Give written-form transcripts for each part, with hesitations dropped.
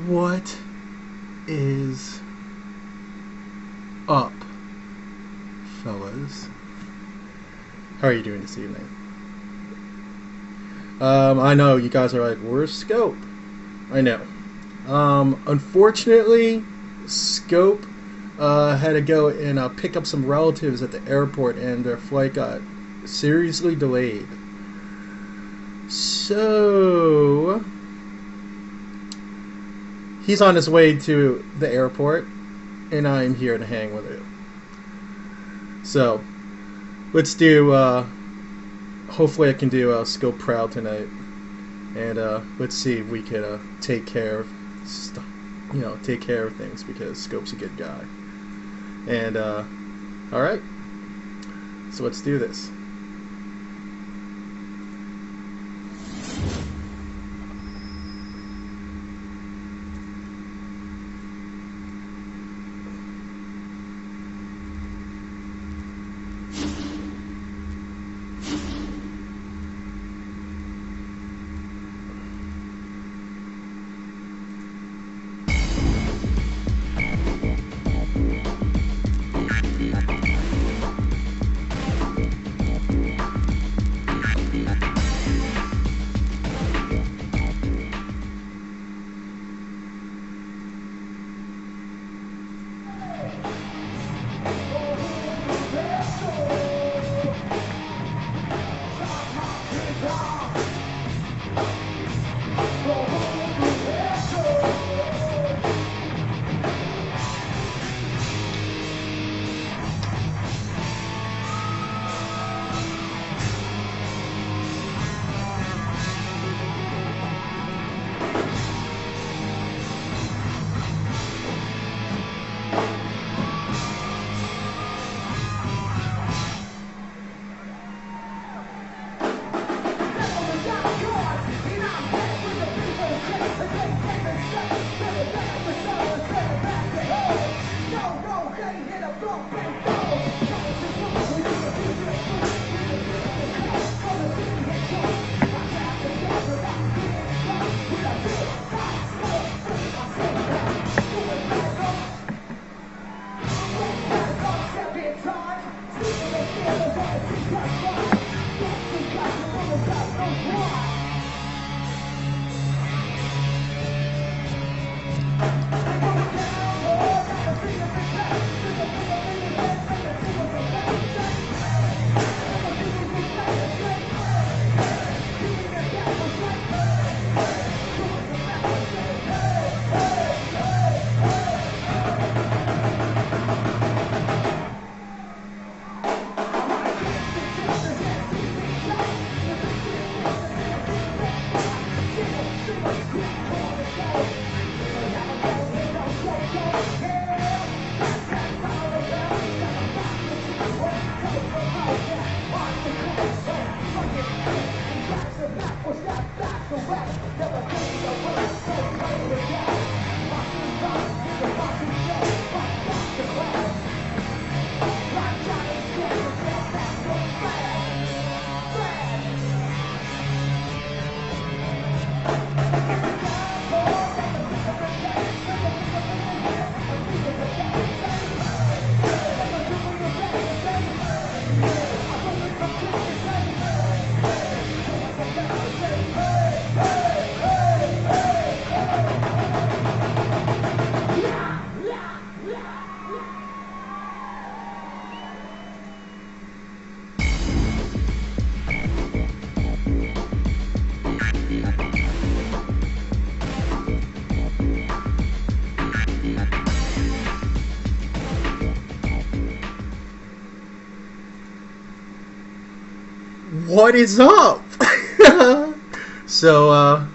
What is up, fellas? How are you doing this evening? I know you guys are like, where's Scope? I know. Unfortunately, Scope had to go and pick up some relatives at the airport, and their flight got seriously delayed. So he's on his way to the airport, and I'm here to hang with you. So let's do. Hopefully, I can do Scope proud tonight, and let's see if we can take care of, take care of things, because Scope's a good guy. And all right, so let's do this. What is up? So,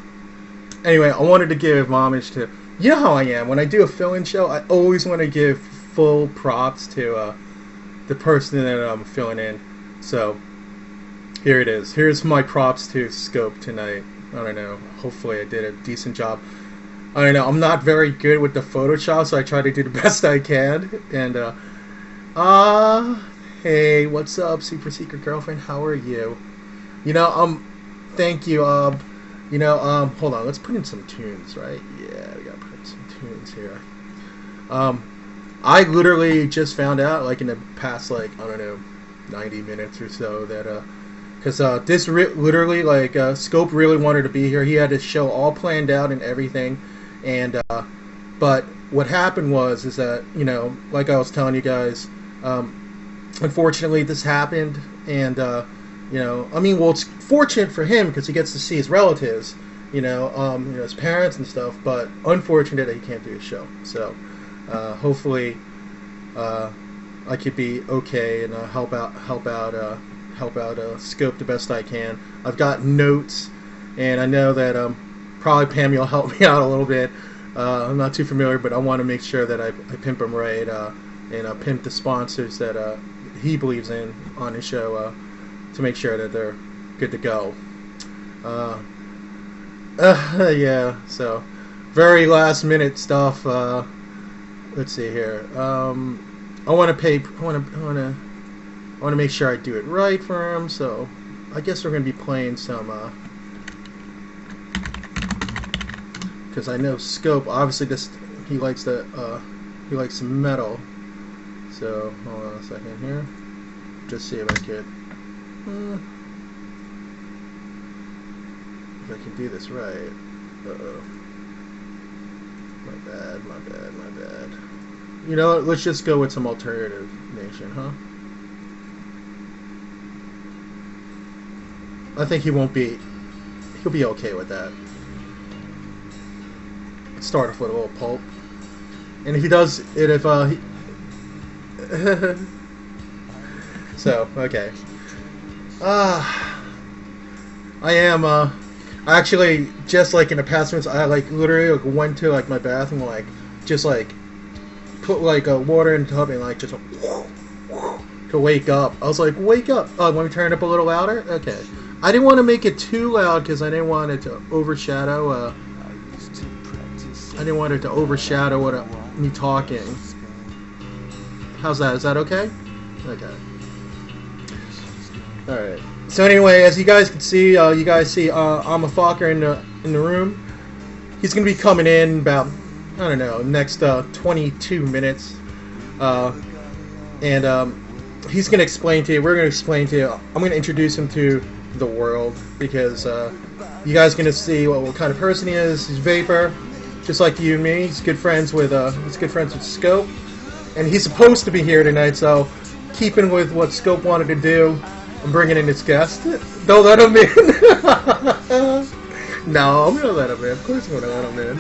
anyway, I wanted to give homage to, you know how I am. When I do a fill-in show, I always want to give full props to the person that I'm filling in. So, here it is. Here's my props to Scope tonight. I don't know. Hopefully I did a decent job. I don't know. I'm not very good with the Photoshop, so I try to do the best I can. And, hey, what's up, Super Secret Girlfriend? How are you? Thank you. Hold on. Let's put in some tunes, right? Yeah, we gotta put tunes here. I literally just found out, like in the past, like I don't know, 90 minutes or so, that because this literally, like Scope really wanted to be here. He had his show all planned out and everything, and but what happened is that, you know, like I was telling you guys, unfortunately this happened, and you know, I mean, well, it's fortunate for him because he gets to see his relatives, you know, his parents and stuff, but unfortunate that he can't do his show. So hopefully I could be okay and help out Scope the best I can. I've got notes, and I know that probably Pammy will help me out a little bit. I'm not too familiar, but I want to make sure that I pimp them right, and pimp the sponsors that he believes in on his show, to make sure that they're good to go. Yeah, so very last minute stuff. Let's see here. I want to make sure I do it right for him. So I guess we're going to be playing some, because I know Scope, obviously he likes some metal. So hold on a second here. Just see if I could. If I can do this right. Uh-oh. My bad. You know what? Let's just go with some alternative nation, huh? I think he'll be okay with that. Start off with a little pulp. And if he does it, so, okay. I am, actually, just like in the past minutes, I like literally like went to like my bathroom, like just like put like water in the tub and like just to wake up. I was like, wake up! Oh, let me turn it up a little louder. Okay, I didn't want to make it too loud because I didn't want it to overshadow. I didn't want it to overshadow me talking. How's that? Is that okay? Okay. All right. So anyway, as you guys can see, Imah Fokker in the room. He's gonna be coming in about, I don't know, next 22 minutes, and he's gonna explain to you. We're gonna explain to you. I'm gonna introduce him to the world because you guys are gonna see what kind of person he is. He's Vapor, just like you and me. He's good friends with Scope, and he's supposed to be here tonight. So, keeping with what Scope wanted to do, I'm bringing in his guest. Don't let him in. No, I'm gonna let him in. Of course I'm gonna let him in.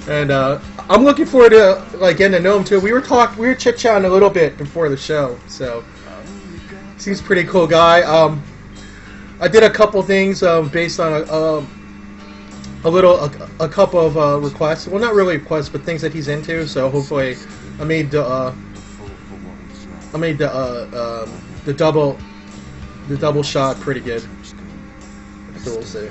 And I'm looking forward to like getting to know him too. We were chit-chatting a little bit before the show, so seems pretty cool guy. I did a couple things based on a couple of requests. Well, not really requests, but things that he's into. So hopefully, I made the double shot pretty good. So we'll see.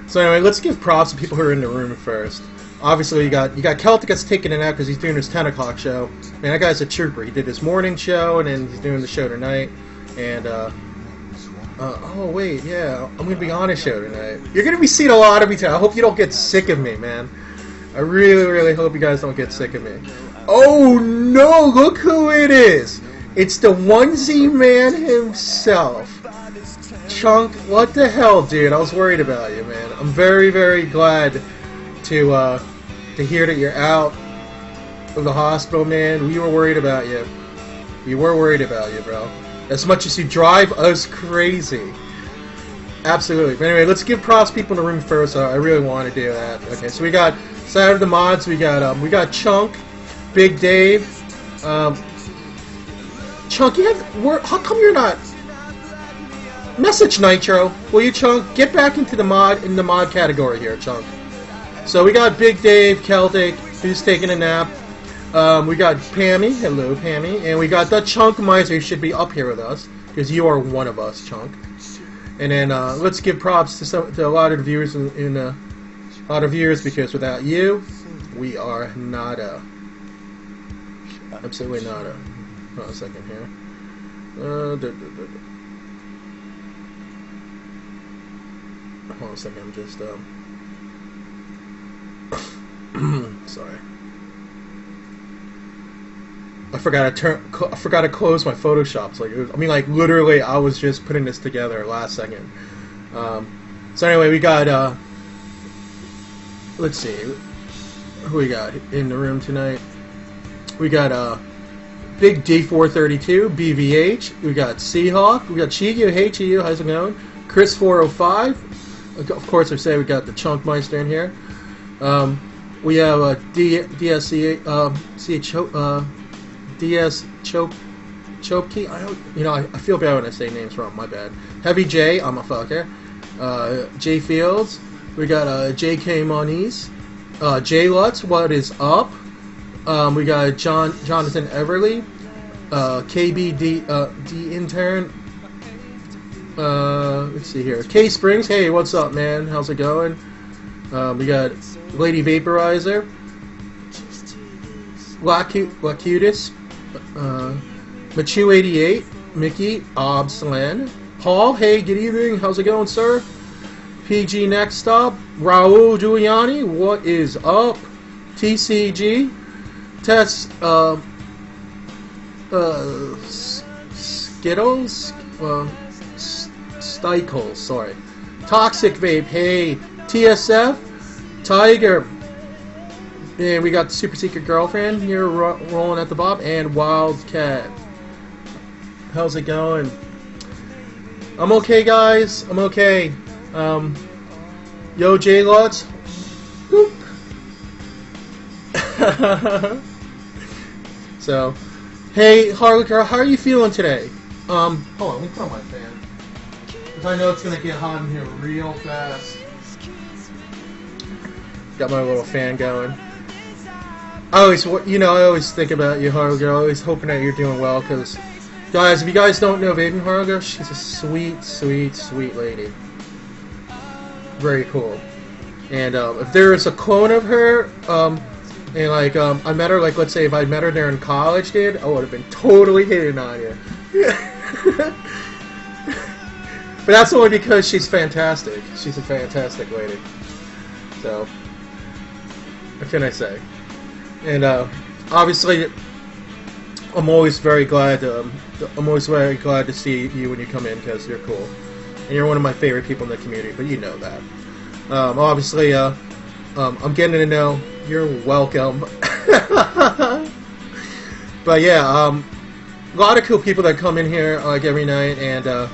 So anyway, let's give props to people who are in the room first. Obviously, you got Celtic that's taking it out because he's doing his 10 o'clock show. Man, that guy's a trooper. He did his morning show, and then he's doing the show tonight. And oh wait, yeah, I'm gonna be on his show tonight. You're gonna be seeing a lot of me tonight. I hope you don't get sick of me, man. I really, really hope you guys don't get sick of me. Oh no! Look who it is! It's the onesie man himself. Chunk, what the hell, dude? I was worried about you, man. I'm very, very glad to hear that you're out of the hospital, man. We were worried about you. We were worried about you, bro. As much as you drive us crazy. Absolutely. But anyway, let's give props to people in the room first. I really want to do that. Okay, so we got Side of the Mods. We got Chunk, Big Dave. Chunk, how come you're not? Message Nitro, will you, Chunk? Get back into the mod category here, Chunk. So we got Big Dave, Celtic, who's taking a nap. We got Pammy, hello Pammy, and we got the Chunk Miser, who should be up here with us because you are one of us, Chunk. And then let's give props to a lot of the viewers a lot of viewers because without you, we are nada. Absolutely nada. Hold on a second here. Hold on a second, I'm just Sorry. I forgot to close my Photoshop. So like literally, I was just putting this together last second. So anyway, we got let's see, who we got in the room tonight. We got Big D432, BVH. We got Seahawk. We got Chigu. Hey Chigu, how's it going? Chris 405. Of course, I say we got the Chunkmeister in here. We have DS Chopkey. I feel bad when I say names wrong. My bad. Heavy J, Imah Fokker. J Fields. We got JK Moniz. J Lutz, what is up? We got Jonathan Everly. KBD D intern. Let's see here. K Springs. Hey, what's up, man? How's it going? We got Lady Vaporizer. Lacutus. Machu88, Mickey, Obslan, Paul, hey, good evening, how's it going, sir? PG Next Stop, Raul Giuliani, what is up? TCG, Tess, Skittles, Stikles, sorry. Toxic Vape, hey, TSF, Tiger, and we got the Super Secret Girlfriend here rolling at the bottom, and Wildcat. How's it going? I'm okay, guys. I'm okay. Yo, J Lutz. Whoop. So, hey, Harley Girl, how are you feeling today? Hold on, let me put on my fan, because I know it's gonna get hot in here real fast. Got my little fan going. I always think about you, Harley Girl. Always hoping that you're doing well, because, guys, if you guys don't know Vaping Harley Girl, she's a sweet, sweet, sweet lady. Very cool. And if there is a clone of her, and like I met her, like let's say if I met her there in college, dude, I would have been totally hitting on you. But that's only because she's fantastic. She's a fantastic lady. So, what can I say? And obviously, I'm always very glad to see you when you come in, because you're cool, and you're one of my favorite people in the community. But you know that. Obviously, I'm getting to know. You're welcome. But yeah, a lot of cool people that come in here like every night, and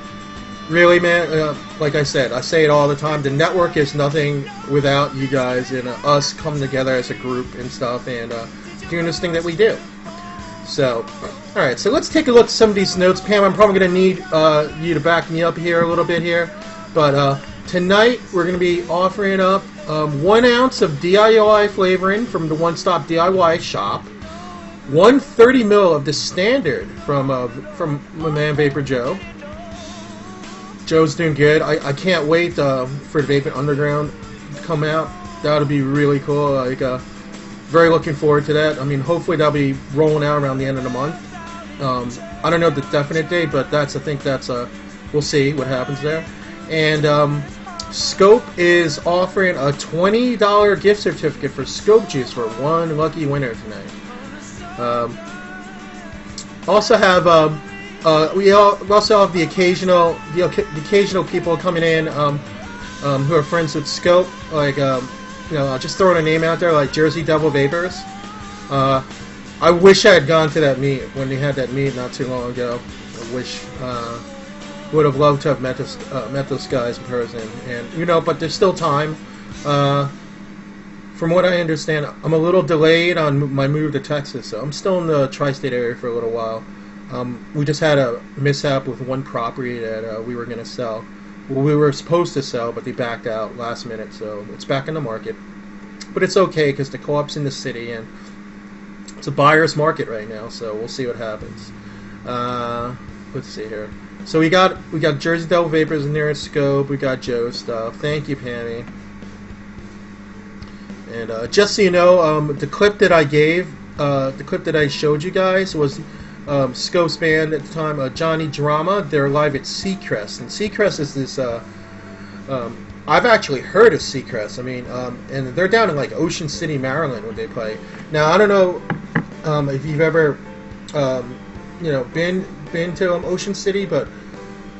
really, man, like I said, I say it all the time. The network is nothing without you guys and us coming together as a group and stuff, and doing this thing that we do. So, all right. So let's take a look at some of these notes, Pam. I'm probably going to need you to back me up here a little bit here, but tonight we're going to be offering up 1 ounce of DIY flavoring from the One Stop DIY shop, 130 ml of the standard from my man Vapor Joe. Joe's doing good. I can't wait for the Vaping Underground to come out. That'll be really cool. Like, very looking forward to that. I mean, hopefully that'll be rolling out around the end of the month. I don't know the definite date, but I think that's we'll see what happens there. And Scope is offering a $20 gift certificate for Scope Juice for one lucky winner tonight. Also have we also have the occasional people coming in who are friends with Scope, like just throwing a name out there, like Jersey Devil Vapors. I wish I had gone to that meet when they had that meet not too long ago. I wish would have loved to have met those guys in person, and but there's still time. From what I understand, I'm a little delayed on my move to Texas, so I'm still in the tri-state area for a little while. We just had a mishap with one property that we were going to sell. Well, we were supposed to sell, but they backed out last minute, so it's back in the market. But it's okay, because the co-op's in the city, and it's a buyer's market right now, so we'll see what happens. Let's see here. So we got Jersey Devil Vapors in there, Scope. We got Joe stuff. Thank you, Pammy. And just so you know, the clip that I gave, the clip that I showed you guys was Scope's band at the time, Johnny Drama. They're live at Seacrest, and Seacrest is this I've actually heard of Seacrest. I mean, and they're down in like Ocean City, Maryland, when they play. Now I don't know if you've ever, been to Ocean City, but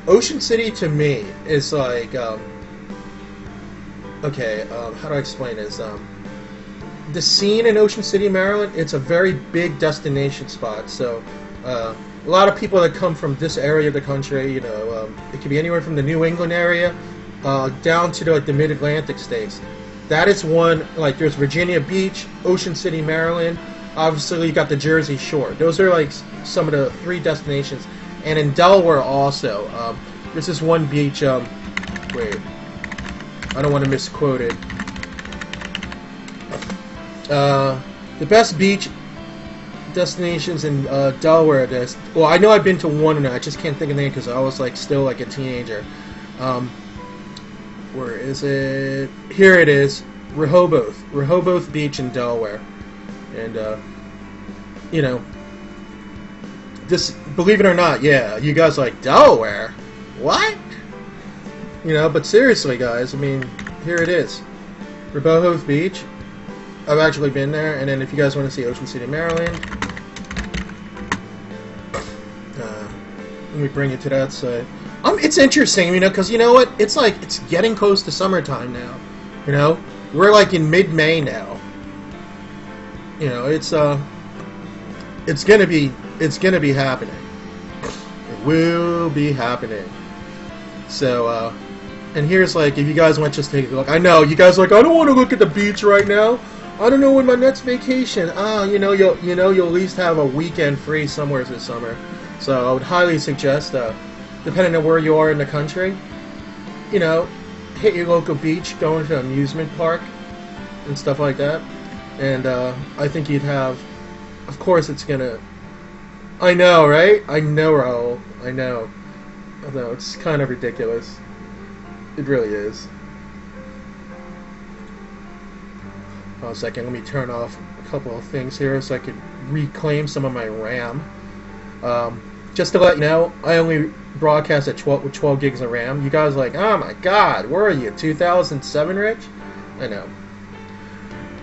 Ocean City to me is like, okay, how do I explain this? The scene in Ocean City, Maryland, it's a very big destination spot. So a lot of people that come from this area of the country, it could be anywhere from the New England area down to the Mid-Atlantic states. That is one, like there's Virginia Beach, Ocean City, Maryland. Obviously, you got the Jersey Shore. Those are like some of the 3 destinations. And in Delaware also, there's this one beach, wait, I don't want to misquote it. The best beach destinations in Delaware. Well, I know I've been to one, and I just can't think of the name because I was like still like a teenager. Where is it? Here it is. Rehoboth Beach in Delaware, and this, believe it or not, yeah, you guys like Delaware? What? But seriously, guys, I mean, here it is, Rehoboth Beach. I've actually been there, and then if you guys want to see Ocean City, Maryland, let me bring it to that side. It's interesting, because you know what? It's like it's getting close to summertime now. We're like in mid-May now. It's gonna be happening. It will be happening. So, and here's like, if you guys want to just take a look. I know you guys are like, I don't want to look at the beach right now. I don't know when my next vacation. You'll at least have a weekend free somewhere this summer. So I would highly suggest, depending on where you are in the country, hit your local beach, go into an amusement park, and stuff like that. And I think you'd have, of course, it's gonna. I know, right? I know, Raul. I know. Although it's kind of ridiculous. It really is. Hold on a second, let me turn off a couple of things here so I can reclaim some of my RAM. Just to let you know, I only broadcast at 12 gigs of RAM. You guys are like, oh my god, where are you, 2007, Rich? I know.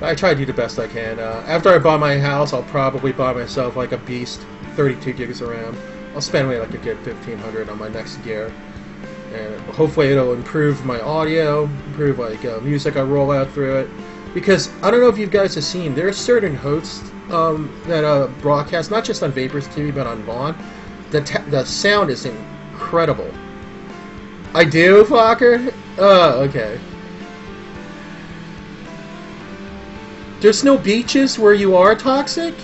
But I try to do the best I can. After I buy my house, I'll probably buy myself like a beast 32 gigs of RAM. I'll spend like a good $1,500 on my next gear. And hopefully it'll improve my audio, improve like music I roll out through it. Because I don't know if you guys have seen, there are certain hosts that broadcast, not just on Vapors TV, but on Vaughn. The sound is incredible. I do, Fokker? Oh, okay. There's no beaches where you are, Toxic?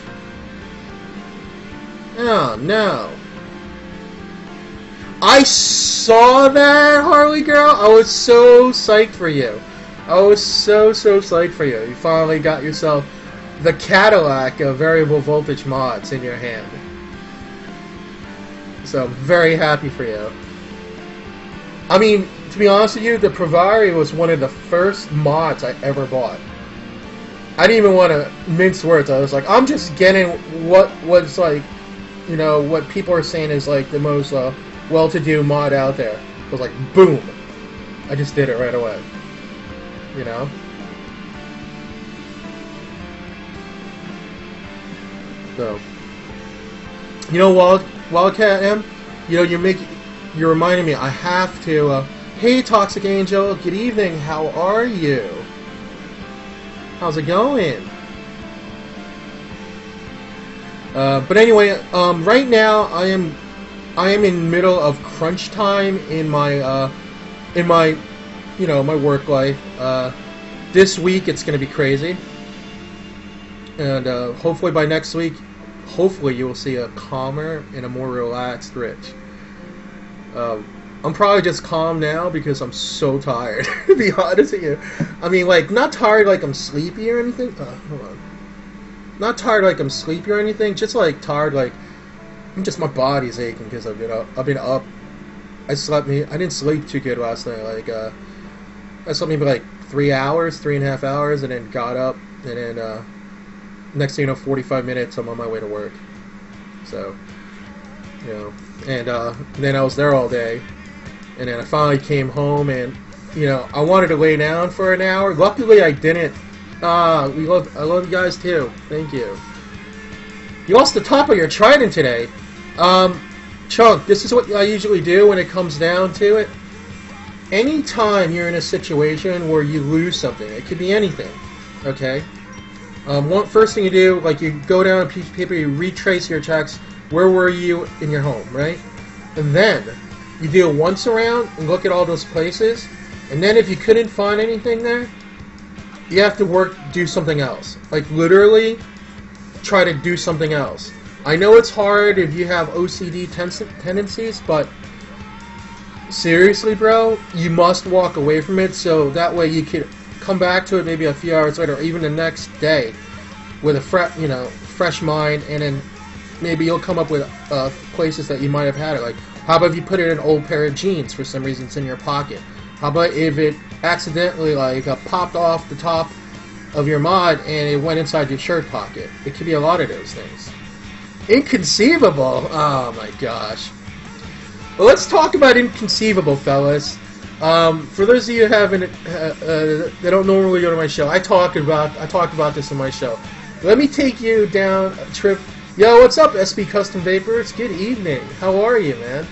Oh, no. I saw that, Harley girl. I was so psyched for you. I was so psyched for you. You finally got yourself the Cadillac of variable voltage mods in your hand. So I'm very happy for you. I mean, to be honest with you, the Pravari was one of the first mods I ever bought. I didn't even want to mince words. I was like, I'm just getting what's like, what people are saying is like the most well-to-do mod out there. I was like, boom. I just did it right away. So, Wildcat M, you're reminding me. I have to. Hey, Toxic Angel. Good evening. How are you? How's it going? But anyway, right now I am in middle of crunch time in my my work life. This week it's going to be crazy, and hopefully by next week, hopefully you will see a calmer and a more relaxed Rich. I'm probably just calm now because I'm so tired, to be honest with you. I mean, like, not tired like I'm sleepy or anything. Hold on. Not tired like I'm sleepy or anything, just like tired like my body's aching because I've been up. I didn't sleep too good last night. Like, I slept maybe like 3.5 hours, and then got up, and then next thing you know, 45 minutes, I'm on my way to work. So, and then I was there all day, and then I finally came home, and you know, I wanted to lay down for an hour. Luckily, I didn't. I love you guys too. Thank you. You lost the top of your trident today. Chunk, this is what I usually do when it comes down to it. Anytime you're in a situation where you lose something, it could be anything, okay? First thing you do, like you go down a piece of paper, you retrace your tracks. Where were you in your home, right? And then you do it once around and look at all those places. And then if you couldn't find anything there, you have to do something else. Like literally try to do something else. I know it's hard if you have OCD tendencies, but seriously, bro, you must walk away from it so that way you can come back to it maybe a few hours later or even the next day with a fresh mind, and then maybe you'll come up with places that you might have had it. Like, how about if you put it in an old pair of jeans for some reason it's in your pocket? How about if it accidentally popped off the top of your mod and it went inside your shirt pocket? It could be a lot of those things. Inconceivable! Oh my gosh. Well, let's talk about inconceivable, fellas. For those of you who haven't, that don't normally go to my show, I talked about this in my show. Let me take you down a trip. Yo, what's up, SB Custom Vapors? Good evening. How are you, man?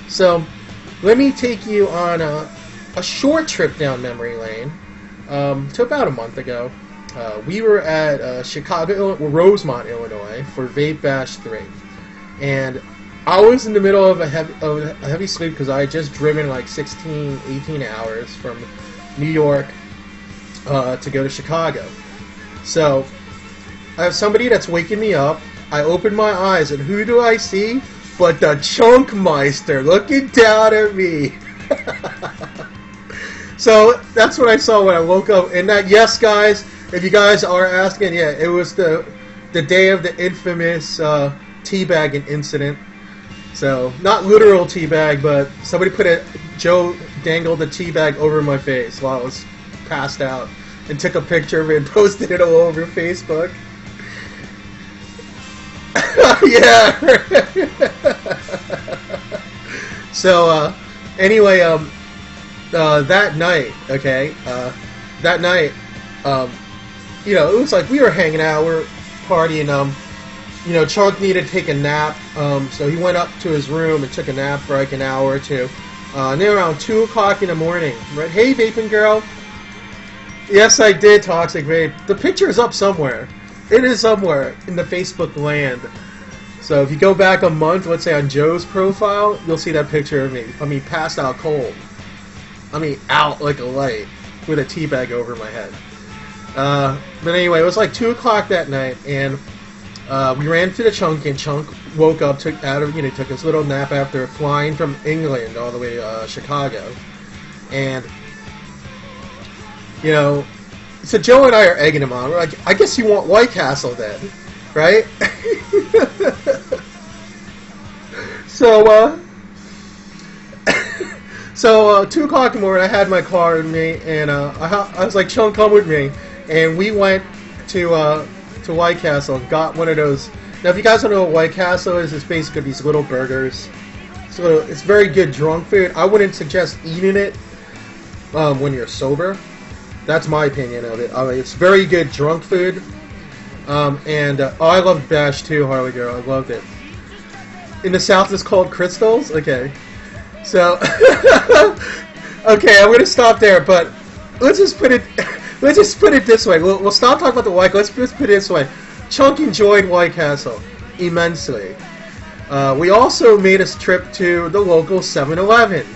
So, let me take you on a short trip down memory lane to about a month ago. We were at Rosemont, Illinois for Vape Bash 3. And I was in the middle of a heavy sleep because I had just driven like 16, 18 hours from New York to go to Chicago. So, I have somebody that's waking me up. I open my eyes, and who do I see but the Chunkmeister looking down at me. So that's what I saw when I woke up. And that, yes, guys, if you guys are asking, yeah, it was the day of the infamous teabagging incident. So not literal teabag, but somebody Joe dangled a teabag over my face while I was passed out and took a picture of it and posted it all over Facebook. Yeah. So anyway, that night, okay, you know, it was like we were hanging out, we were partying. You know, Chunk needed to take a nap, so he went up to his room and took a nap for like an hour or two. And then around 2 o'clock in the morning, right? Hey, vaping girl. Yes, I did, Toxic Vape. The picture is up somewhere. It is somewhere in the Facebook land. So if you go back a month, let's say on Joe's profile, you'll see that picture of me. I mean, passed out cold. I mean, out like a light with a teabag over my head. But anyway, it was like 2 o'clock that night, and we ran to the Chunk, and Chunk woke up, took his little nap after flying from England all the way to Chicago. And, you know, so Joe and I are egging him on. We're like, I guess you want White Castle then, right? So 2 o'clock in the morning, I had my car with me, and I was like, Chunk, come with me. And we went to White Castle and got one of those. Now, if you guys don't know what White Castle is, it's basically these little burgers. So it's very good drunk food. I wouldn't suggest eating it when you're sober. That's my opinion of it. It's very good drunk food. I loved Bash too, Harley Girl. I loved it. In the South, it's called Crystals. Okay, so okay, I'm gonna stop there. But let's just put it this way. We'll stop talking about the White. Let's just put it this way. Chunk enjoyed White Castle immensely. We also made a trip to the local 7-Eleven.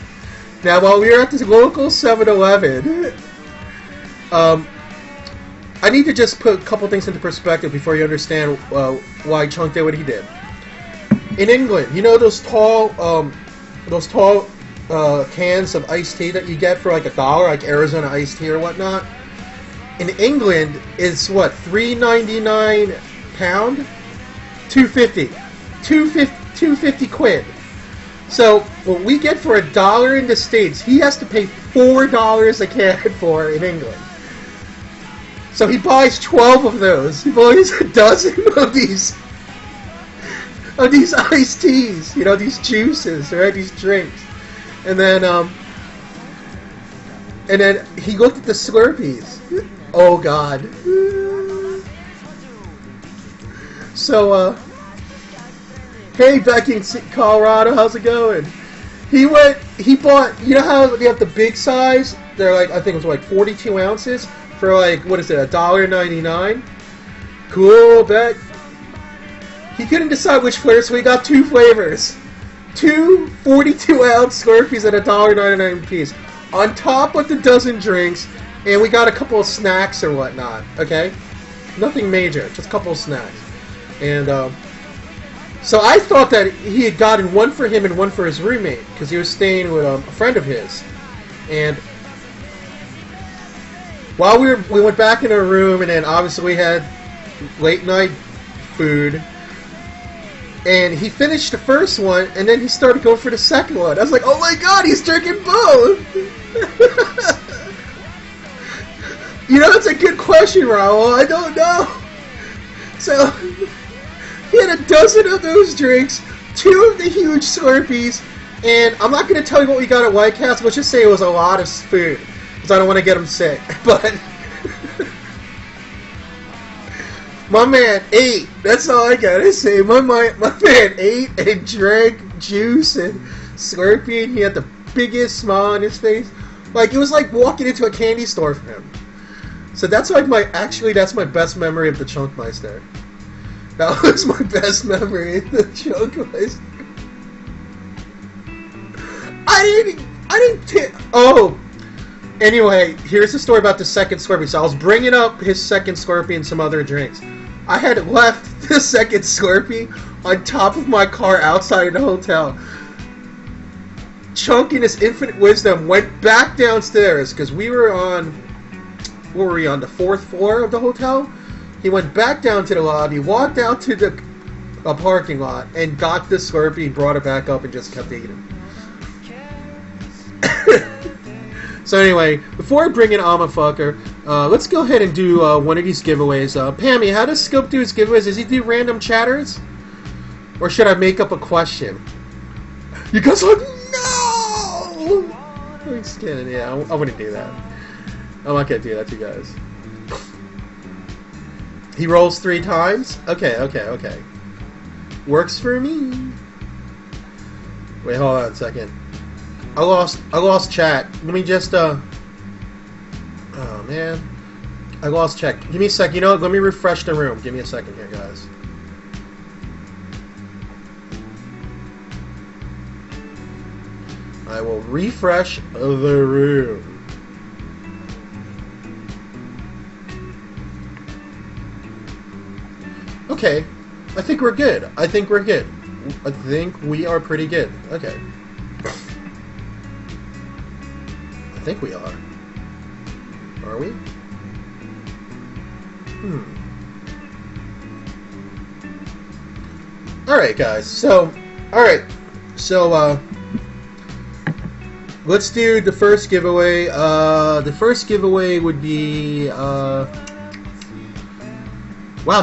Now, while we were at this local 7-Eleven, I need to just put a couple things into perspective before you understand why Chunk did what he did. In England, you know those tall cans of iced tea that you get for like $1, like Arizona iced tea or whatnot? In England, it's what, £3.99 pound? $2.50 quid. So what we get for $1 in the States, he has to pay $4 a can for in England. So he buys 12 of those. He buys a dozen of these iced teas, you know, these juices, right? These drinks. And then And then he looked at the Slurpees. Oh God. So, hey, back in Colorado, how's it going? He bought, you know how they have the big size? They're like, I think it was like 42 ounces for like, what is it, $1.99? Cool, bet. He couldn't decide which flavor, so we got 2 flavors. 2 42-ounce Slurpees at $1.99 a piece. On top of the dozen drinks, and we got a couple of snacks or whatnot, okay? Nothing major, just a couple of snacks. And, so I thought that he had gotten one for him and one for his roommate, because he was staying with a friend of his. And while we went back in our room, and then obviously we had late night food, and he finished the first one, and then he started going for the second one. I was like, oh my God, he's drinking both! You know, it's a good question, Raul. I don't know. So, he had a dozen of those drinks, 2 of the huge Slurpees, and I'm not going to tell you what we got at White Castle. Let's just say it was a lot of food, because I don't want to get him sick. But my man ate. That's all I gotta say. My man ate and drank juice and Slurpee, and he had the biggest smile on his face. Like, it was like walking into a candy store for him. So that's like that's my best memory of the Chunkmeister. That was my best memory of the Chunkmeister. Oh! Anyway, here's the story about the second Slurpee. So I was bringing up his second Slurpee and some other drinks. I had left the second Slurpee on top of my car outside of the hotel. Chunk, in his infinite wisdom, went back downstairs because we were on, what were we on, the 4th floor of the hotel? He went back down to the lobby, walked out to the parking lot, and got the Slurpee, brought it back up, and just kept eating. So anyway, before I bring in Imah Fokker, let's go ahead and do one of these giveaways. Pammy, how does Scope do his giveaways? Does he do random chatters? Or should I make up a question? You guys are like, no! I'm just kidding, yeah, I wouldn't do that. I'm not gonna do that to you guys. He rolls 3 times? Okay. Works for me. Wait, hold on a second. I lost chat. Let me just, oh man. I lost chat. Give me a sec. You know what? Let me refresh the room. Give me a second here, guys. I will refresh the room. Okay. I think we're good. I think we are pretty good. Okay. I think we are. Are we? Alright, guys. So, let's do the first giveaway. The first giveaway would be, wow,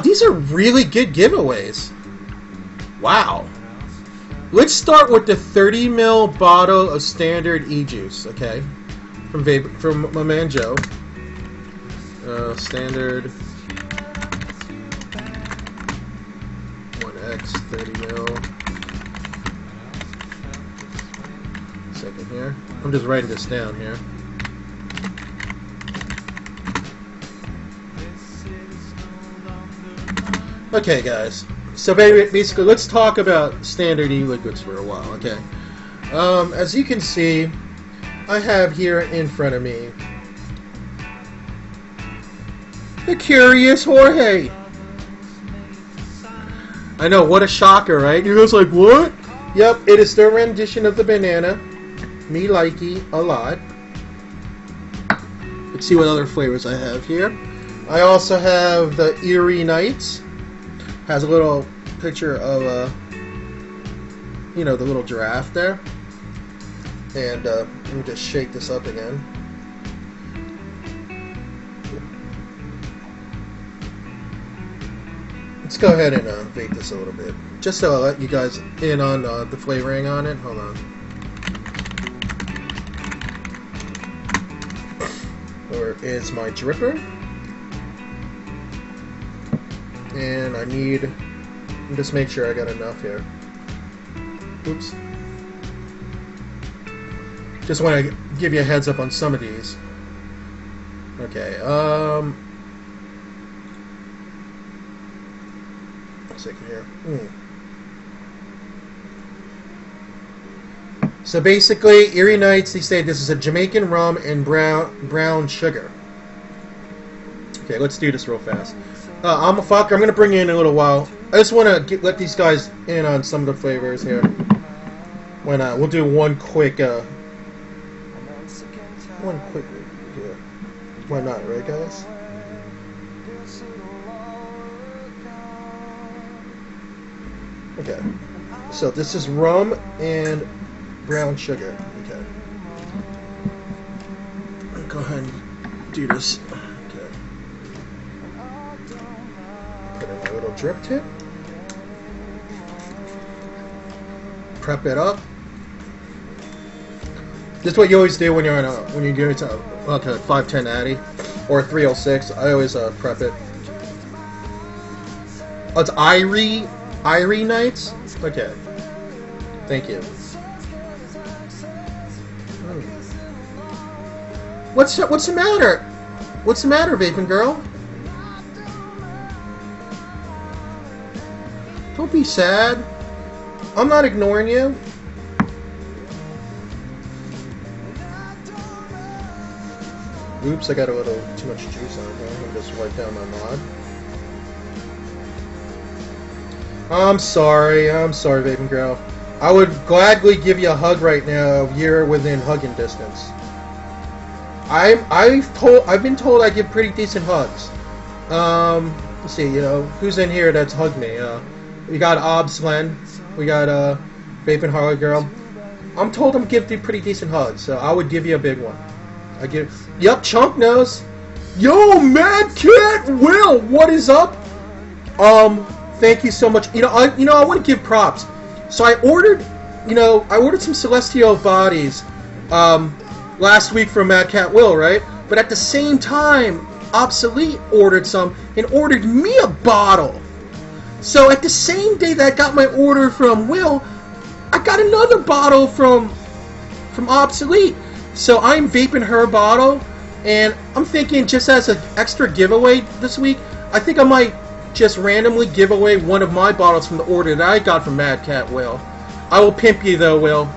these are really good giveaways. Wow. Let's start with the 30 ml bottle of standard e-juice, okay? From Vape, from my man Joe. Standard 1X 30 ml. Second here. I'm just writing this down here. Okay, guys. So basically, let's talk about standard e-liquids for a while, okay? As you can see, I have here in front of me the Curious Jorge. I know, what a shocker, right? You guys like, what? Yep, it is their rendition of the banana. Me likey a lot. Let's see what other flavors I have here. I also have the Eerie Nights. Has a little picture of, you know, the little giraffe there. And let me just shake this up again. Let's go ahead and vape this a little bit. Just so I'll let you guys in on the flavoring on it. Hold on. is my dripper. And I need... just make sure I got enough here. Oops. Just want to give you a heads up on some of these. Okay, second here. So basically, Erie Nights, they say this is a Jamaican rum and brown sugar. Okay, let's do this real fast. Imah Fokker, I'm going to bring you in a little while. I just want to let these guys in on some of the flavors here. When we'll do one quick here. Why not, right, guys? Okay. So this is rum and brown sugar. Okay. Go ahead and do this. Okay. Put in a little drip tip. Prep it up. This is what you always do when you're on when you're doing like a 510 Addy or a 306. I always prep it. Oh, it's Irie Nights. Okay. Thank you. What's the matter? What's the matter, vaping girl? Don't be sad. I'm not ignoring you. Oops, I got a little too much juice on here. I'm gonna just wipe down my mod. I'm sorry, vaping girl. I would gladly give you a hug right now if you're within hugging distance. I've been told I give pretty decent hugs. Let's see, who's in here that's hugged me? We got Obslen, we got Vaping Harley Girl. I'm told I'm giving pretty decent hugs, so I would give you a big one. Yep, Chunk knows. Yo, Mad Cat Will, what is up? Thank you so much. I want to give props. So I ordered some Celestial bodies, last week from Mad Cat Will, right? But at the same time, Obsolete ordered some and ordered me a bottle. So at the same day that I got my order from Will, I got another bottle from Obsolete. So I'm vaping her bottle, and I'm thinking just as an extra giveaway this week, I think I might just randomly give away one of my bottles from the order that I got from Mad Cat Will. I will pimp you though, Will.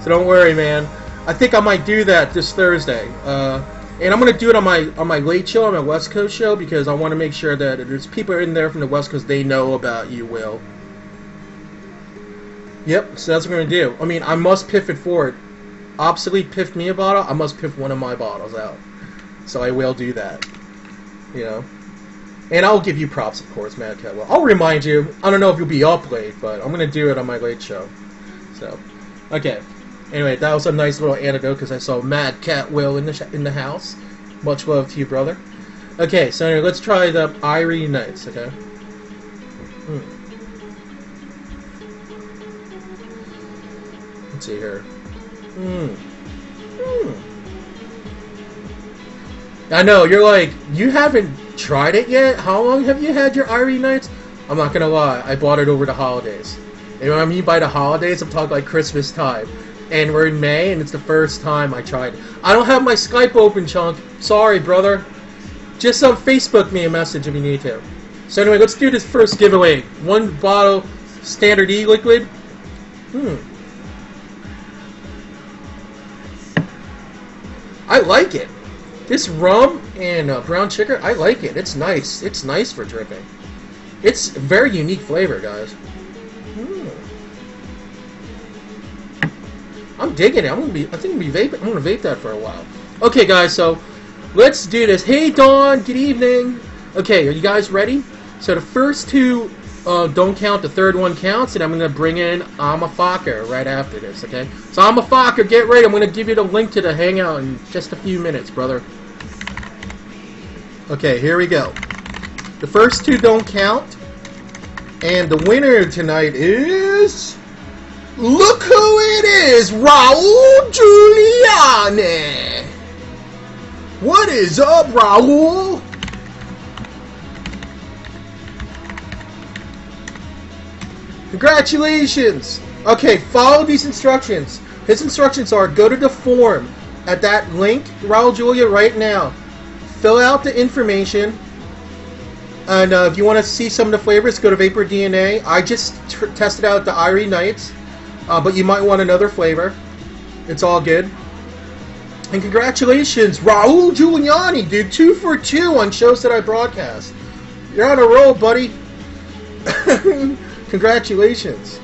So don't worry, man. I think I might do that this Thursday. And I'm going to do it on my late show, on my West Coast show, because I want to make sure that if there's people in there from the West Coast, they know about you, Will. Yep, so that's what I'm going to do. I mean, I must piff it forward. Obsolete piffed me a bottle, I must piff one of my bottles out. So I will do that. And I'll give you props, of course, Mad Cat Will. I'll remind you. I don't know if you'll be up late, but I'm going to do it on my late show. So, okay. Anyway, that was a nice little anecdote because I saw Mad Cat Will in the house. Much love to you, brother. Okay, so anyway, let's try the Irie Nights, okay? Let's see here. I know, you're like, you haven't tried it yet? How long have you had your Irie Nights? I'm not gonna lie, I bought it over the holidays. And what I mean by the holidays, I'm talking like Christmas time. And we're in May, and it's the first time I tried it. I don't have my Skype open, Chunk. Sorry, brother. Just Facebook me a message if you need to. So anyway, let's do this first giveaway. One bottle, standard e-liquid. I like it. This rum and brown sugar, I like it. It's nice. It's nice for dripping. It's a very unique flavor, guys. I'm digging it. I think I'm gonna vape that for a while. Okay, guys. So let's do this. Hey, Dawn. Good evening. Okay, are you guys ready? So the first two don't count. The third one counts, and I'm gonna bring in Imah Fokker right after this. Okay. So Imah Fokker, get ready. I'm gonna give you the link to the hangout in just a few minutes, brother. Okay, here we go. The first two don't count, and the winner tonight is. Look who it is! Raul Giuliani! What is up, Raul? Congratulations! Okay, follow these instructions. His instructions are go to the form at that link, Raul Julia, right now. Fill out the information. And if you want to see some of the flavors, go to Vapor DNA. I just tested out the Irie Nights, but you might want another flavor. It's all good. And congratulations, Raul Giuliani, dude. 2 for 2 on shows that I broadcast. You're on a roll, buddy. Congratulations.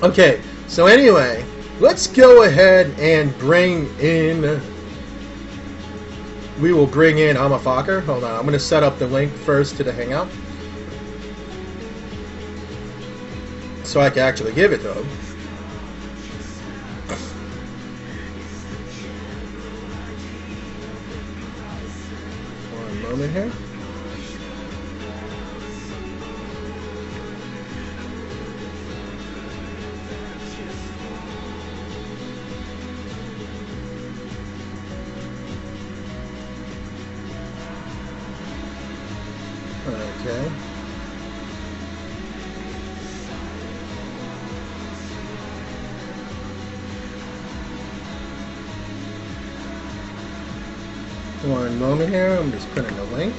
Okay, so anyway, let's go ahead and bring in... We will bring in Imah Fokker. Hold on, I'm going to set up the link first to the Hangout, so I can actually give it to him. One moment here. Okay. One moment here, I'm just putting a link.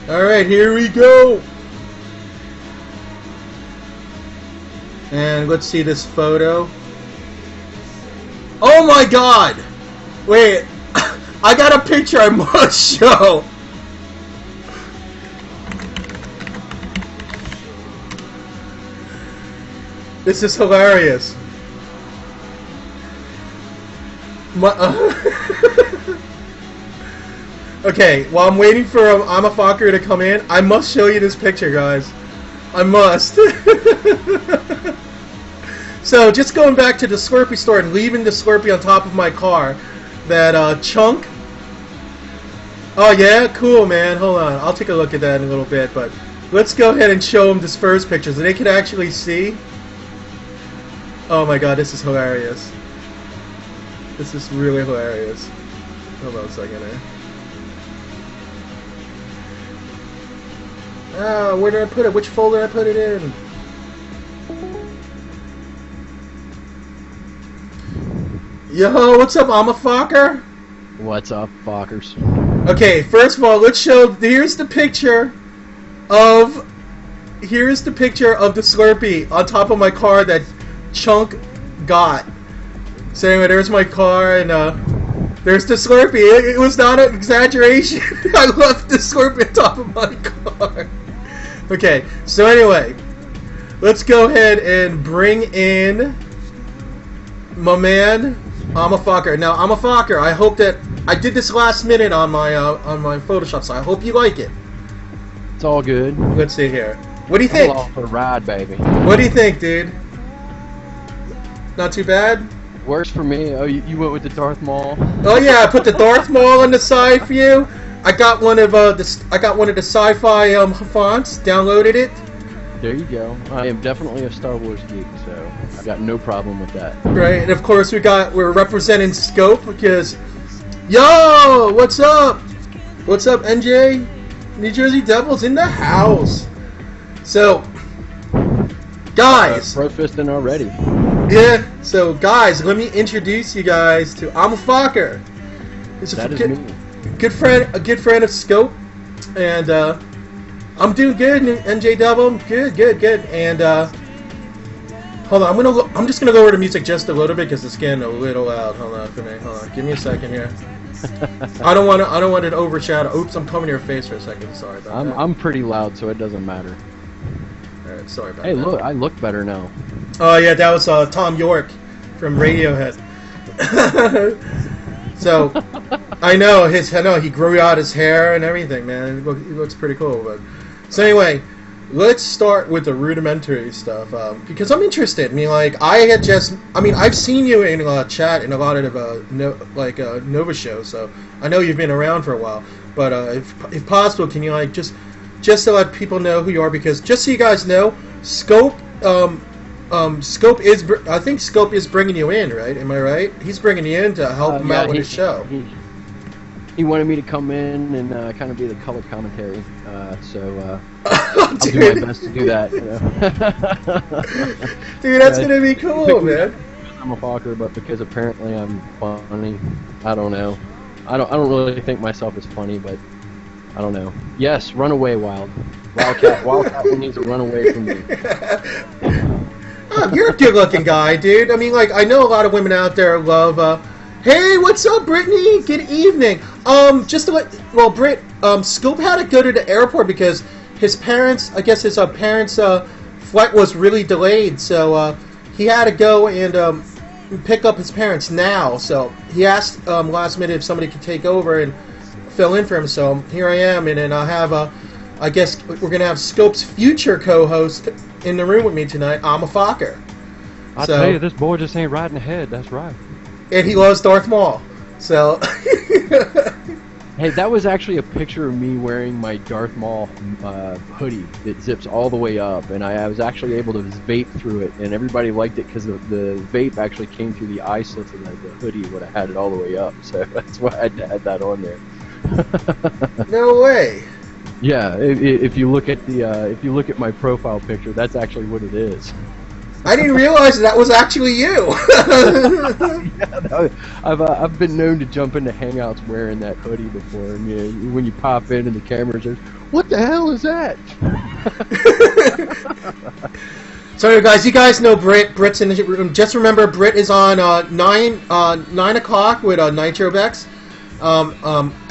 Alright, here we go! And let's see this photo. Oh my god! Wait, I got a picture I must show! This is hilarious. Okay, while I'm waiting for Imah Fokker to come in, I must show you this picture, guys. I must. So, just going back to the Slurpee store and leaving the Slurpee on top of my car, that chunk. Oh yeah, cool, man. Hold on, I'll take a look at that in a little bit, but let's go ahead and show them this first picture so they can actually see. Oh my god, this is hilarious. This is really hilarious. Hold on a second here. Ah, where did I put it? Which folder did I put it in? Yo, what's up, Imah Fokker? What's up, Fokkers? Okay, first of all, let's show. Here's the picture of. Here's the picture of the Slurpee on top of my car that Chunk got. So anyway, there's my car, and there's the Slurpee. It was not an exaggeration. I left the Slurpee on top of my car. Okay, so anyway, let's go ahead and bring in my man, Imah Fokker. Now, Imah Fokker, I hope that I did this last minute on my Photoshop, so I hope you like it. It's all good. Let's see here. What do you think? Along for the ride, baby. What do you think, dude? Not too bad? Works for me. Oh, you went with the Darth Maul. Oh yeah, I put the Darth Maul on the side for you. I got one of the sci-fi fonts. Downloaded it. There you go. I am definitely a Star Wars geek, so I've got no problem with that. Right, and of course we're representing Scope because, yo, what's up? What's up, NJ? New Jersey Devils in the house. So, guys. Pro-fisting already. Yeah, so guys, let me introduce you guys to Imah Fokker. He's a good friend of Scope, and I'm doing good. NJ Double, good. And hold on, I'm just gonna go over the music just a little bit because it's getting a little loud. Hold on for me. Hold on, give me a second here. I don't want it to overshadow. Oops, I'm coming to your face for a second. Sorry about that. I'm pretty loud, so it doesn't matter. Alright, sorry about that. Hey, look, I look better now. Oh yeah, that was Tom York from Radiohead. So I know he grew out his hair and everything, man. He looks pretty cool. But so anyway, let's start with the rudimentary stuff because I'm interested. I mean, like I've seen you in chat in a lot of Nova shows, so I know you've been around for a while. But if possible, can you just to let people know who you are, because just so you guys know, Scope I think Scope is bringing you in, right? Am I right? He's bringing you in to help him out with his show. He wanted me to come in and kind of be the color commentary, so I'll do my best to do that. You know? Dude, that's gonna be cool, man. I'm a Fokker, but because apparently I'm funny, I don't know. I don't really think myself as funny, but I don't know. Yes, run away, Wildcat needs to run away from me. Oh, you're a good-looking guy, dude. I mean, like, I know a lot of women out there love. Hey, what's up, Brittany? Good evening. Just to Britt, Scoop had to go to the airport because his parents, I guess his parents' flight was really delayed, so he had to go and pick up his parents now. So he asked last minute if somebody could take over and fill in for him. So here I am, and then I'll have I guess we're gonna have Scope's future co-host in the room with me tonight, Imah Fokker. I tell you, this boy just ain't riding ahead. That's right. And he loves Darth Maul. So. Hey, that was actually a picture of me wearing my Darth Maul hoodie that zips all the way up, and I was actually able to vape through it, and everybody liked it because the vape actually came through the eye slits of the hoodie when I had it all the way up. So that's why I had that on there. No way. Yeah, if you look at the my profile picture, that's actually what it is. I didn't realize that was actually you. Yeah, I've been known to jump into Hangouts wearing that hoodie before, and when you pop in and the camera says, "What the hell is that?" So, guys, you guys know Britt. Britt's in the room. Just remember, Britt is on 9 o'clock with Nitrobex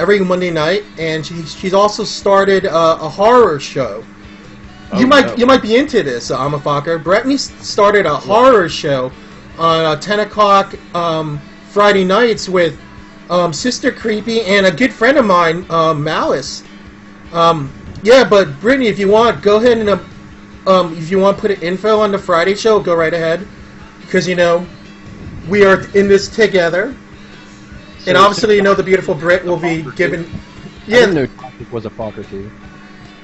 every Monday night, and she's also started a horror show. You might be into this, Imah Fokker. Brittany started a horror show on 10 o'clock Friday nights with Sister Creepy and a good friend of mine, Malice. Yeah, but Brittany, if you want, go ahead and if you want to put an info on the Friday show, go right ahead, because we are in this together. So, and obviously, the beautiful Britt will be given. Yeah, I didn't know Toxic was a Fokker too.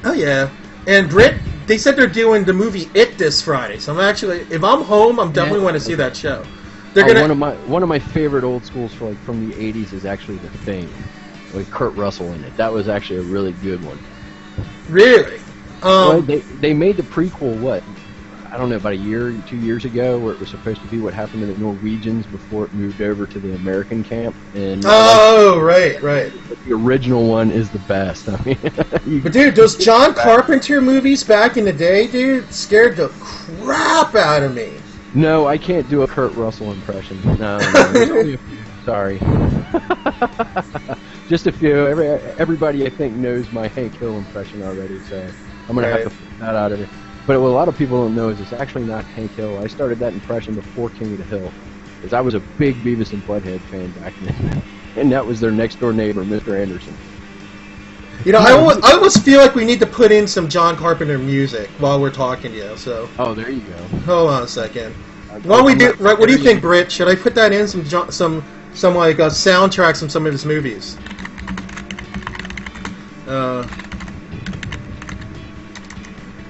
Oh yeah. And Britt, they said they're doing the movie It this Friday, so I'm actually, if I'm home, I'm definitely want to see that show. They're gonna. One of my favorite old schools from the '80s is actually The Thing, with Kurt Russell in it. That was actually a really good one. Really? Well, they made the prequel I don't know, about 2 years ago, where it was supposed to be what happened to the Norwegians before it moved over to the American camp. And right. The original one is the best. I mean, but dude, those John Carpenter movies back in the day, dude, scared the crap out of me. No, I can't do a Kurt Russell impression. No. Sorry. Just a few. Everybody, I think, knows my Hank Hill impression already, so I'm going to have to put that out of it. But what a lot of people don't know is it's actually not Hank Hill. I started that impression before King of the Hill, because I was a big Beavis and Butthead fan back then, and that was their next-door neighbor, Mr. Anderson. I almost feel like we need to put in some John Carpenter music while we're talking to you. So. Oh, there you go. Hold on a second. What do you think, Britt? Should I put that in some like soundtracks from some of his movies?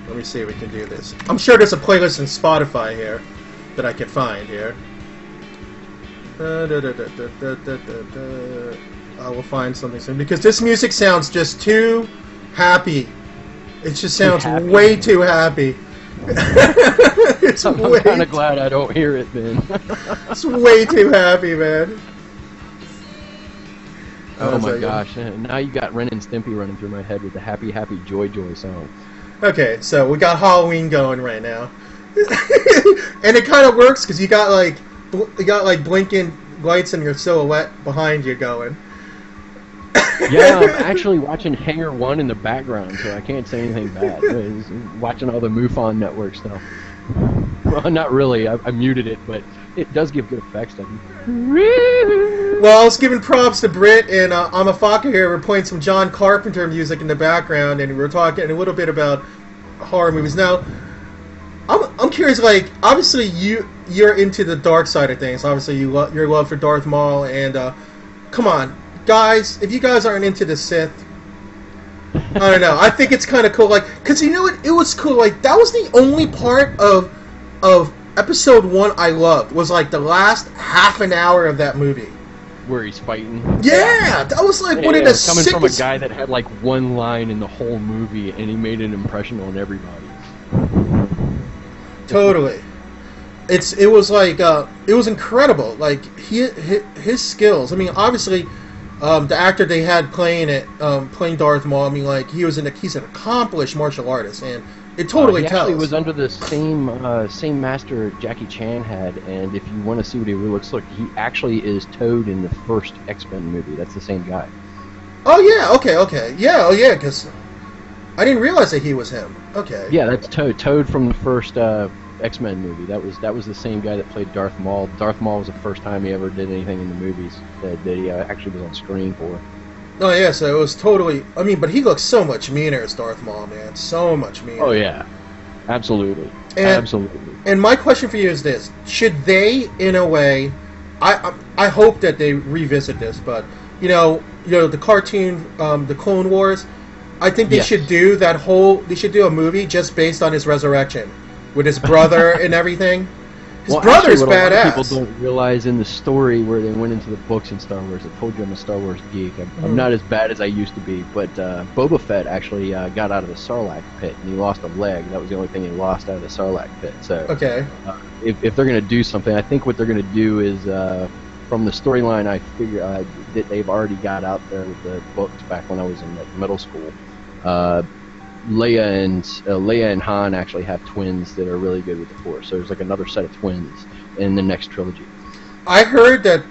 Let me see if we can do this. I'm sure there's a playlist in Spotify here that I can find here. I will find something soon, because this music sounds just too happy. It just sounds way too happy. I'm kind of glad I don't hear it then. It's way too happy, man. Oh my gosh, now you got Ren and Stimpy running through my head with the Happy Happy Joy Joy song. Okay, so we got Halloween going right now. And it kind of works because you got like blinking lights in your silhouette behind you going. Yeah, I'm actually watching Hangar 1 in the background, so I can't say anything bad. Watching all the MUFON Network stuff. Well, not really. I muted it, but it does give good effects, doesn't it? Well, I was giving props to Britt and Imah Fokker here. We're playing some John Carpenter music in the background, and we're talking a little bit about horror movies. Now, I'm curious. Like, obviously, you're into the dark side of things. Obviously, your love for Darth Maul, and come on, guys, if you guys aren't into the Sith, I don't know. I think it's kind of cool. Like, cause you know what? It was cool. Like, that was the only part of episode 1 I loved was like the last half an hour of that movie. Where he's fighting. Yeah, that was like one of the coming sickest... from a guy that had like one line in the whole movie, and he made an impression on everybody. Totally. It was incredible. Like his skills. I mean, obviously, the actor they had playing Darth Maul. I mean, like he's an accomplished martial artist, and it totally tells. He actually was under the same master Jackie Chan had, and if you want to see what he really looks like, he actually is Toad in the first X-Men movie. That's the same guy. Oh yeah, okay, yeah, because I didn't realize that he was him. Okay. Yeah, that's Toad. Toad from the first X-Men movie. That was the same guy that played Darth Maul. Darth Maul was the first time he ever did anything in the movies that he actually was on screen for. Oh yeah, so it was totally. I mean, but he looks so much meaner as Darth Maul, man. So much meaner. Oh yeah, absolutely, absolutely. And my question for you is this: should they, in a way, I hope that they revisit this, but you know the cartoon, the Clone Wars. I think they should do that whole. They should do a movie just based on his resurrection, with his brother and everything. His brother's actually, what badass. A lot of people don't realize in the story where they went into the books in Star Wars. I told you I'm a Star Wars geek. I'm not as bad as I used to be, but Boba Fett actually got out of the Sarlacc pit and he lost a leg. That was the only thing he lost out of the Sarlacc pit. So okay, if they're going to do something, I think what they're going to do is from the storyline. I figure that they've already got out there with the books back when I was in middle school. Leia and Han actually have twins that are really good with the Force. So there's like another set of twins in the next trilogy. I heard that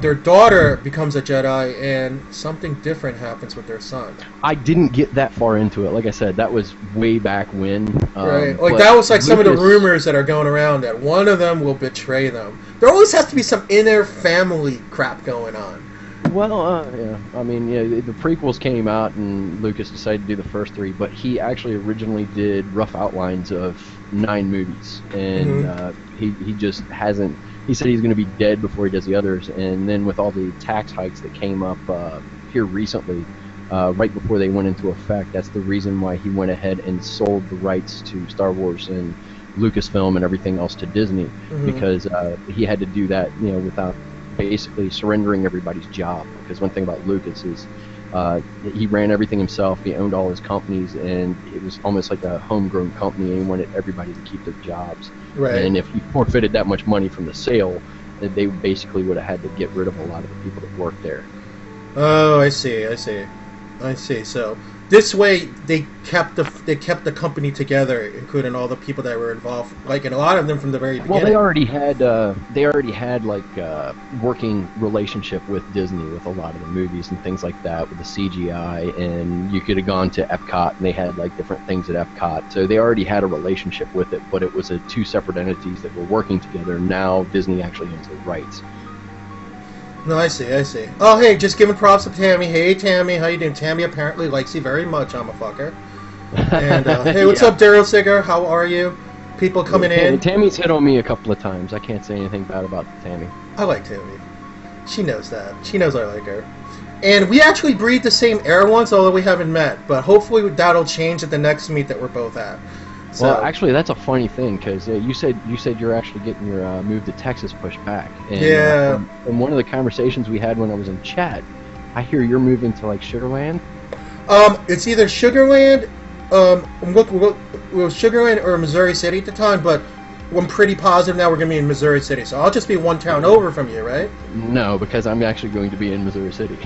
their daughter becomes a Jedi and something different happens with their son. I didn't get that far into it. Like I said, that was way back when. Right. Like that was like some of the rumors that are going around that one of them will betray them. There always has to be some inner family crap going on. Well, yeah. I mean, the prequels came out and Lucas decided to do the first 3, but he actually originally did rough outlines of 9 movies, and he just hasn't. He said he's going to be dead before he does the others, and then with all the tax hikes that came up here recently, right before they went into effect, that's the reason why he went ahead and sold the rights to Star Wars and Lucasfilm and everything else to Disney, because he had to do that, without basically surrendering everybody's job. Because one thing about Lucas is he ran everything himself. He owned all his companies, and it was almost like a homegrown company, and he wanted everybody to keep their jobs. Right. And if he forfeited that much money from the sale, then they basically would have had to get rid of a lot of the people that worked there. Oh, I see. So this way, they kept the company together, including all the people that were involved, like, and a lot of them from the very beginning. Well, they already had like working relationship with Disney with a lot of the movies and things like that with the CGI, and you could have gone to Epcot and they had like different things at Epcot. So they already had a relationship with it, but it was 2 separate entities that were working together. Now Disney actually owns the rights. No, I see. Oh, hey, just giving props to Tammy. Hey, Tammy, how you doing? Tammy apparently likes you very much, Imah Fokker. And, hey, what's up, Daryl Sigger? How are you? People coming in. Tammy's hit on me a couple of times. I can't say anything bad about Tammy. I like Tammy. She knows that. She knows I like her. And we actually breathed the same air once, although we haven't met. But hopefully that'll change at the next meet that we're both at. So, well, actually, that's a funny thing, because you said you're actually getting your move to Texas pushed back. And, yeah. From one of the conversations we had when I was in chat, I hear you're moving to like Sugarland. It's either Sugarland, Sugarland or Missouri City at the time, but I'm pretty positive now we're going to be in Missouri City. So I'll just be one town over from you, right? No, because I'm actually going to be in Missouri City.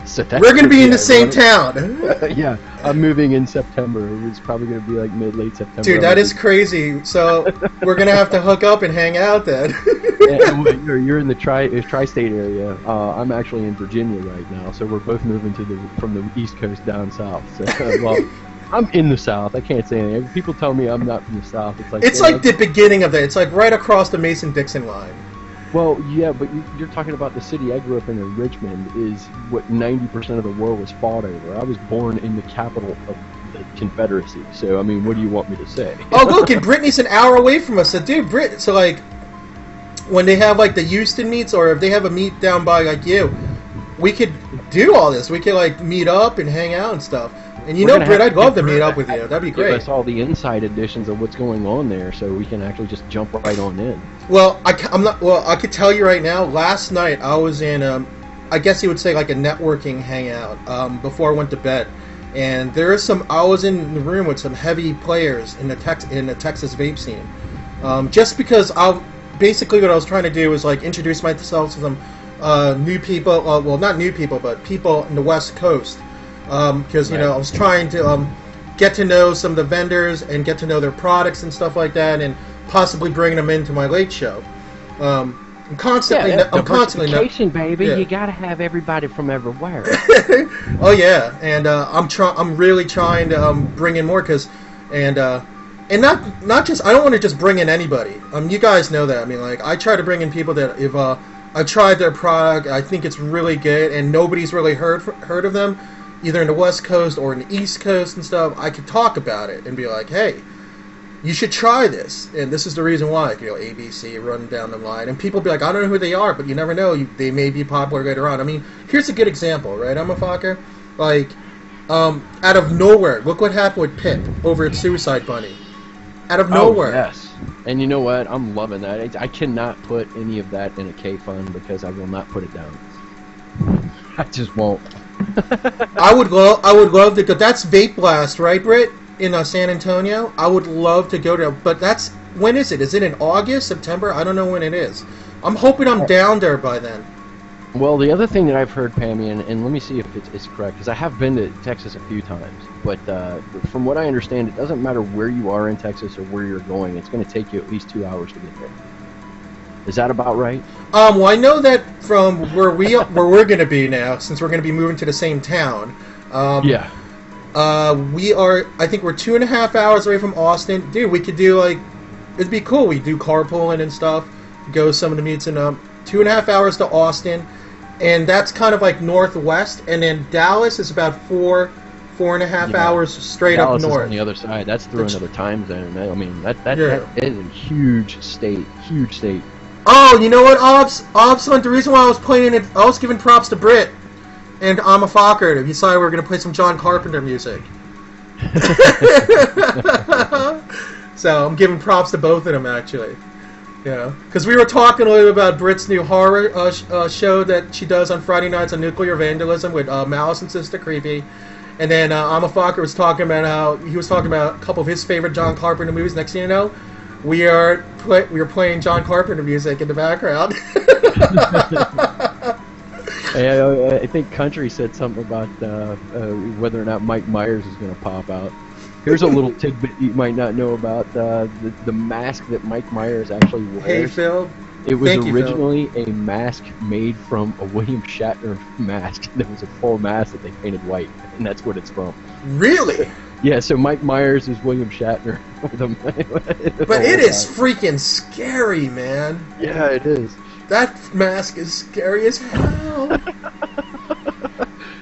So we're going to be in the same town. Yeah, I'm moving in September. It's probably going to be like late September. Dude, that is crazy. So we're going to have to hook up and hang out then. Yeah, you're in the tri-state area. I'm actually in Virginia right now, so we're both moving from the East Coast down south. So, well, I'm in the South. I can't say anything. People tell me I'm not from the South. It's like the beginning of it. It's like right across the Mason-Dixon line. Well, yeah, but you're talking about the city I grew up in Richmond, is what 90% of the war was fought over. I was born in the capital of the Confederacy, so, I mean, what do you want me to say? Oh, look, and Brittany's an hour away from us. So, dude, so, like, when they have, like, the Houston meets, or if they have a meet down by, like, you, we could do all this. We could, like, meet up and hang out and stuff. And you know, Britt, I'd love to meet up with you. That'd be great. Give us all the inside editions of what's going on there, so we can actually just jump right on in. Well, I'm not. Well, I could tell you right now. Last night I was in, I guess you would say like a networking hangout before I went to bed, and there is some. I was in the room with some heavy players in the Texas vape scene, just because basically what I was trying to do was like introduce myself to some new people. Well, not new people, but people in the West Coast, because you know I was trying to get to know some of the vendors and get to know their products and stuff like that, and possibly bringing them into my late show. I'm constantly, baby. Yeah. You gotta have everybody from everywhere. Oh yeah, and I'm really trying to bring in more and not just I don't want to just bring in anybody. You guys know that. I mean, like I try to bring in people that if I tried their product, I think it's really good, and nobody's really heard of them, either in the West Coast or in the East Coast and stuff. I could talk about it and be like, hey, you should try this, and this is the reason why. You know, ABC, run down the line, and people be like, I don't know who they are, but you never know, they may be popular later on. I mean, here's a good example, right, Imah Fokker? Like, out of nowhere, look what happened with Pip over at Suicide Bunny. Out of nowhere. Yes. And you know what? I'm loving that. I cannot put any of that in a K fund because I will not put it down. I just won't. I would love to go. That's Vape Blast, right, Britt? In San Antonio. I would love to go there, but when is it? Is it in August, September? I don't know when it is. I'm hoping I'm down there by then. Well, the other thing that I've heard, Pammy, and let me see if it's correct, because I have been to Texas a few times, but from what I understand, it doesn't matter where you are in Texas or where you're going, it's going to take you at least 2 hours to get there. Is that about right? Well, I know that from where we're going to be now, since we're going to be moving to the same town. Yeah. We are. I think we're 2.5 hours away from Austin, dude. We could do like, it'd be cool. We do carpooling and stuff. Go some of the meets in 2.5 hours to Austin, and that's kind of like northwest. And then Dallas is about 4.5 hours straight Dallas up north. Is on the other side. That's through another time zone. I mean, that is a huge state. Huge state. Oh, you know what, Obs, the reason why I was playing it, I was giving props to Britt and Imah Fokker. He decided we were going to play some John Carpenter music. So I'm giving props to both of them, actually. Yeah, because we were talking a little about Britt's new horror show that she does on Friday nights on nuclear vandalism with Malice and Sister Creepy. And then Imah Fokker was talking about how he was talking about a couple of his favorite John Carpenter movies. Next thing you know, we are playing John Carpenter music in the background. I think Country said something about whether or not Mike Myers is going to pop out. Here's a little tidbit you might not know about the mask that Mike Myers actually wears. Hey, Phil. It was originally a mask made from a William Shatner mask. That was a full mask that they painted white, and that's what it's from. Really? Yeah, so Mike Myers is William Shatner. But it is freaking scary, man. Yeah, it is. That mask is scary as hell.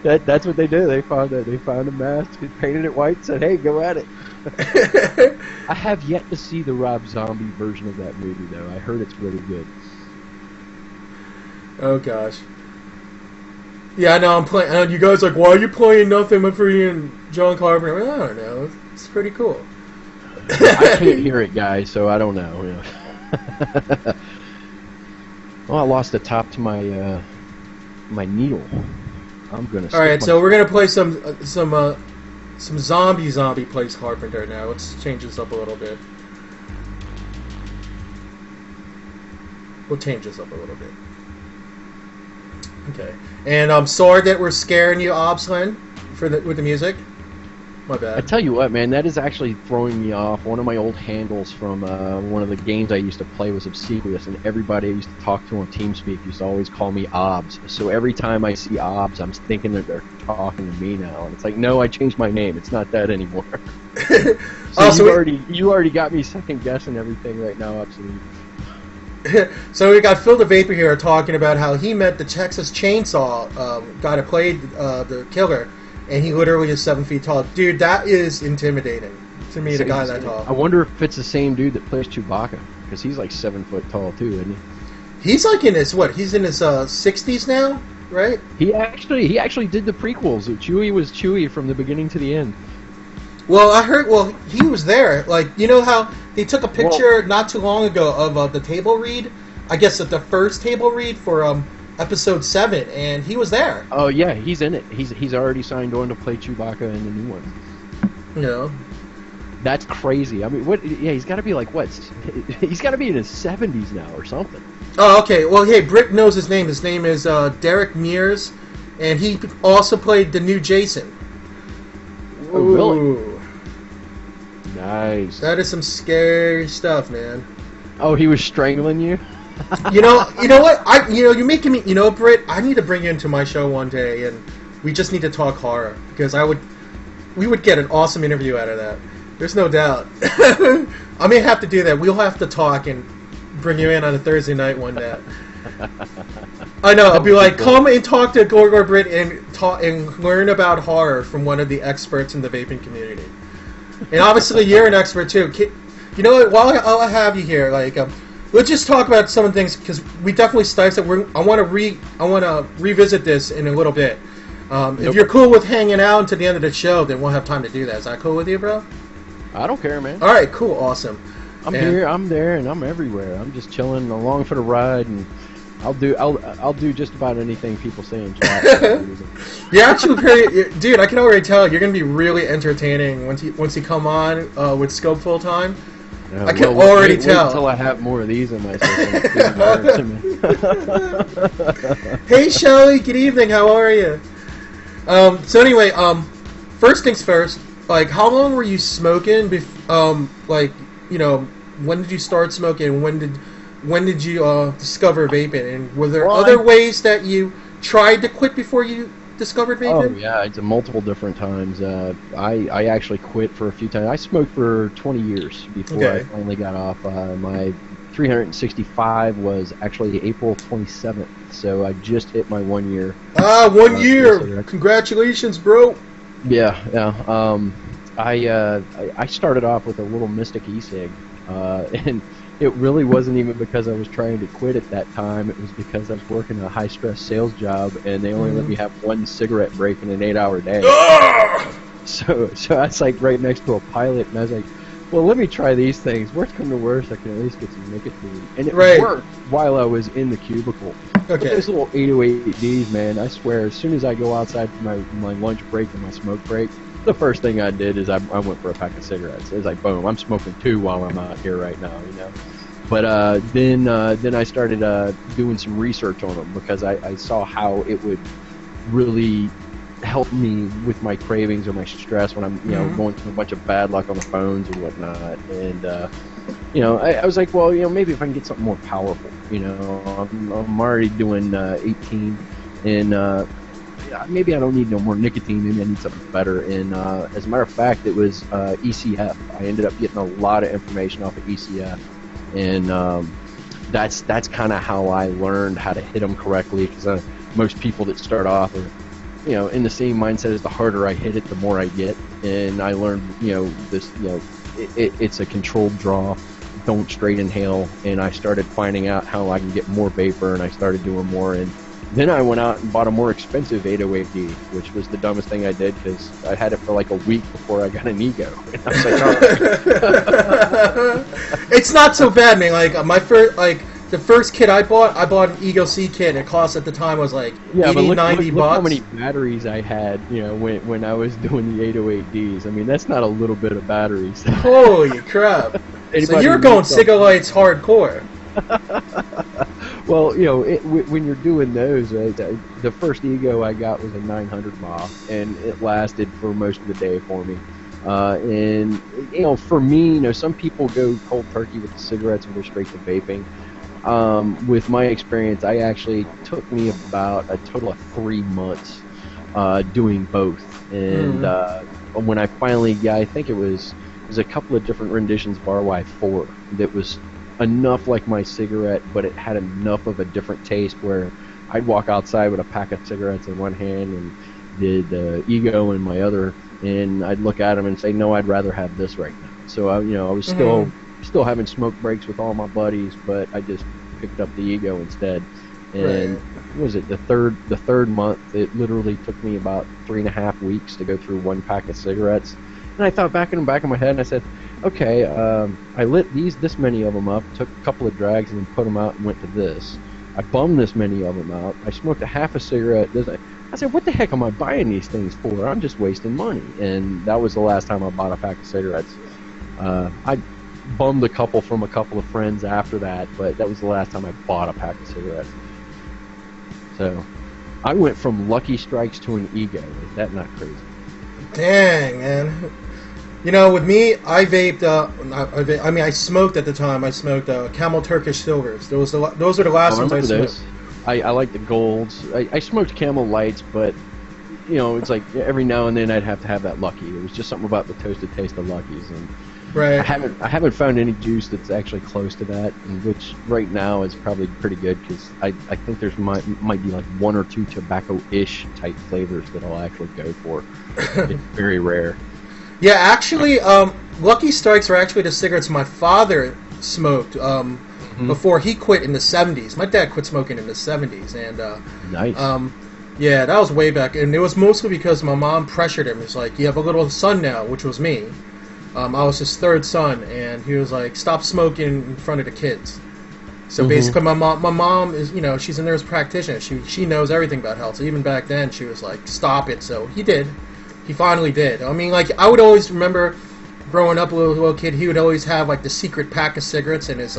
That's what they do. They found a mask, painted it white, said, "Hey, go at it." I have yet to see the Rob Zombie version of that movie, though. I heard it's really good. Oh gosh. Yeah, I know. I'm playing. I know you guys are like, why are you playing nothing but freaking John Carpenter? I don't know. It's pretty cool. I can't hear it, guys, so I don't know. Well, I lost the top to my my needle. I'm gonna. All right, so we're gonna play some zombie plays Carpenter now. Let's change this up a little bit. We'll change this up a little bit. Okay, and I'm sorry that we're scaring you, Obslen, with the music. My bad. I tell you what, man, that is actually throwing me off. One of my old handles from one of the games I used to play was Obsequious, and everybody I used to talk to on TeamSpeak used to always call me Obs. So every time I see Obs, I'm thinking that they're talking to me now, and it's like, no, I changed my name. It's not that anymore. You already got me second guessing everything right now, absolutely. So we got Phil the Vapor here talking about how he met the Texas Chainsaw guy that played the killer. And he literally is 7 feet tall. Dude, that is intimidating to me, the guy that tall. I wonder if it's the same dude that plays Chewbacca, because he's like 7 foot tall too, isn't he? He's like in his, he's in his 60s now? right? He actually did the prequels. Chewie was Chewie from the beginning to the end. Well, I heard. Well, he was there. Like, you know how they took a picture not too long ago of the table read. I guess at the first table read for episode 7, and he was there. Oh yeah, he's in it. He's already signed on to play Chewbacca in the new one. You know, that's crazy. I mean, what? Yeah, he's got to be like what? He's got to be in his 70s now or something. Oh, okay. Well, hey, Britt knows his name. His name is Derek Mears, and he also played the new Jason. Oh, really? Nice. That is some scary stuff, man. Oh, he was strangling you? You know what? You're making me. You know, Britt, I need to bring you into my show one day, and we just need to talk horror because we would get an awesome interview out of that. There's no doubt. I may have to do that. We'll have to talk and bring you in on a Thursday night one day. I know. I'll be like, come and talk to Gorgor Britt and learn about horror from one of the experts in the vaping community. And obviously, you're an expert too. You know what? While I have you here, like, let's just talk about some of the things because we definitely started. I want to revisit this in a little bit. If you're cool with hanging out until the end of the show, then we'll have time to do that. Is that cool with you, bro? I don't care, man. All right, cool, awesome. I'm here, I'm there, and I'm everywhere. I'm just chilling along for the ride, and I'll do just about anything people say in chat. You're actually dude. I can already tell you're gonna be really entertaining once you come on with Scope full time. I can already tell. Wait until I have more of these in my system. Hey, Shelly. Good evening. How are you? So anyway, first things first. Like, how long were you smoking? Like, you know, when did you start smoking? When did you discover vaping? And were there other ways that you tried to quit before you discovered vaping? Oh yeah, it's multiple different times. I actually quit for a few times. I smoked for 20 years before I finally got off. My 365 was actually April 27th, so I just hit my 1 year. 1 year! Congratulations, bro! Yeah. I started off with a little Mystic e-cig, and it really wasn't even because I was trying to quit at that time. It was because I was working a high-stress sales job, and they only let me have one cigarette break in an 8-hour day. So I was like right next to a pilot, and I was like, well, let me try these things. Worst come to worst, I can at least get some nicotine. And it worked while I was in the cubicle. Okay. Those little 808Ds, man, I swear, as soon as I go outside for my lunch break and my smoke break, the first thing I did is I went for a pack of cigarettes. It was like, boom, I'm smoking 2 while I'm out here right now, you know. But then I started doing some research on them because I saw how it would really help me with my cravings or my stress when I'm going through a bunch of bad luck on the phones or whatnot. And I was like, well, maybe if I can get something more powerful, I'm already doing 18, and maybe I don't need no more nicotine, maybe I need something better. And as a matter of fact, it was ECF. I ended up getting a lot of information off of ECF, and that's kind of how I learned how to hit them correctly, because most people that start off are in the same mindset as the harder I hit it, the more I get. And I learned, it's a controlled draw, don't straight inhale. And I started finding out how I can get more vapor, and I started doing more. And then I went out and bought a more expensive 808D, which was the dumbest thing I did, because I had it for like a week before I got an ego. And I was like, oh. It's not so bad, man. Like my first, the first kit I bought an Ego C kit, and it cost at the time was like 80, 90 bucks. Look how many batteries I had, when I was doing the 808Ds. I mean, that's not a little bit of batteries. Holy crap. So you're going Cigalites hardcore. Well, when you're doing those, the first Ego I got was a 900 mile, and it lasted for most of the day for me. And for me, some people go cold turkey with the cigarettes and go straight to vaping. With my experience, I actually took me about a total of 3 months doing both. And when I finally got, I think it was a couple of different renditions of RY4 that was enough like my cigarette, but it had enough of a different taste where I'd walk outside with a pack of cigarettes in one hand and the Ego in my other, and I'd look at them and say, no, I'd rather have this right now. So I was still having smoke breaks with all my buddies, but I just picked up the Ego instead. And Right. what was it, the third month? It literally took me about 3.5 weeks to go through one pack of cigarettes. And I thought back in the back of my head, and I said, okay, I lit this many of them up, took a couple of drags, and then put them out and went to this. I bummed this many of them out. I smoked a half a cigarette. I said, what the heck am I buying these things for? I'm just wasting money. And that was the last time I bought a pack of cigarettes. I bummed a couple from a couple of friends after that, but that was the last time I bought a pack of cigarettes. So I went from Lucky Strikes to an Ego. Is that not crazy? Dang, man. You know, with me, I vaped. I smoked at the time. I smoked Camel Turkish Silvers. Those were the last ones I smoked. I like the golds. I smoked Camel Lights, but you know, it's like every now and then I'd have to have that Lucky. It was just something about the toasted taste of Luckies, and right. I haven't found any juice that's actually close to that, and which right now is probably pretty good because I think there's might be like one or two tobacco-ish type flavors that I'll actually go for. It's very rare. Yeah, actually, Lucky Strikes are actually the cigarettes my father smoked before he quit in the 70s. My dad quit smoking in the 70s, and nice. Yeah, that was way back, and it was mostly because my mom pressured him. It's like, you have a little son now, which was me. I was his third son, and he was like, stop smoking in front of the kids. So basically, my mom is, you know, she's a nurse practitioner. She knows everything about health. So even back then, she was like, stop it. So he did. He finally did. I mean, like, I would always remember growing up a little kid, he would always have like the secret pack of cigarettes in his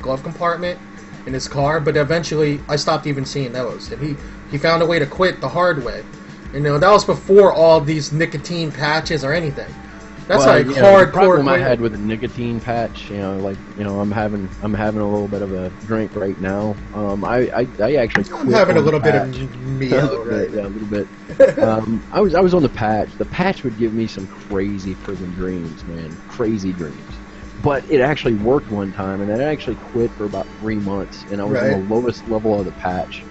glove compartment in his car. But eventually, I stopped even seeing those, and he found a way to quit the hard way. You know, that was before all these nicotine patches or anything. That's like hardcore. The problem I had with the nicotine patch, you know, like, you know, I'm having a little bit of a drink right now. I actually quit. I'm having a little bit patch. of meal, right? Yeah, a little bit. I was on the patch. The patch would give me some crazy friggin' dreams, man, crazy dreams. But it actually worked one time, and I actually quit for about 3 months, and I was on the lowest level of the patch.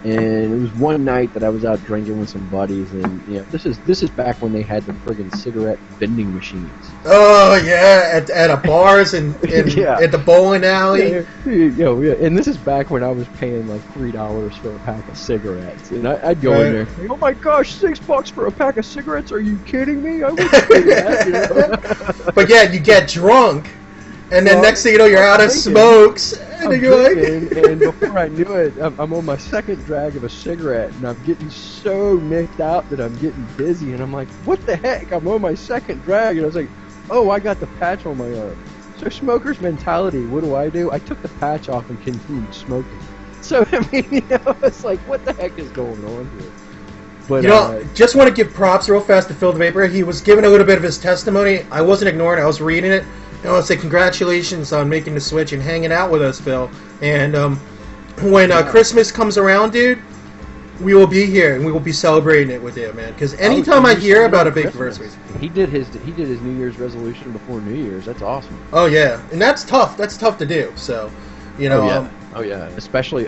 And it was one night that I was out drinking with some buddies, and you know, this is back when they had the friggin' cigarette vending machines. Oh yeah, at bars and at the bowling alley. Yeah, and this is back when I was paying like $3 for a pack of cigarettes, and I'd go in there. Oh my gosh, $6 for a pack of cigarettes? Are you kidding me? I wouldn't pay that. You know? But yeah, you get drunk, and then next thing you know, you're out of smokes. And before I knew it, I'm on my second drag of a cigarette, and I'm getting so nicked out that I'm getting dizzy, and I'm like, what the heck? I'm on my second drag, and I was like, oh, I got the patch on my arm. So smoker's mentality, what do? I took the patch off and continued smoking. So, I mean, you know, it's like, what the heck is going on here? But, you know, just want to give props real fast to Phil the Vapor. He was giving a little bit of his testimony. I wasn't ignoring it. I was reading it. I want to say congratulations on making the switch and hanging out with us, Phil. And when Christmas comes around, dude, we will be here and we will be celebrating it with you, man. Because anytime I hear about a big anniversary, he did his New Year's resolution before New Year's. That's awesome. Oh yeah, and that's tough. That's tough to do. So, you know. Oh yeah, especially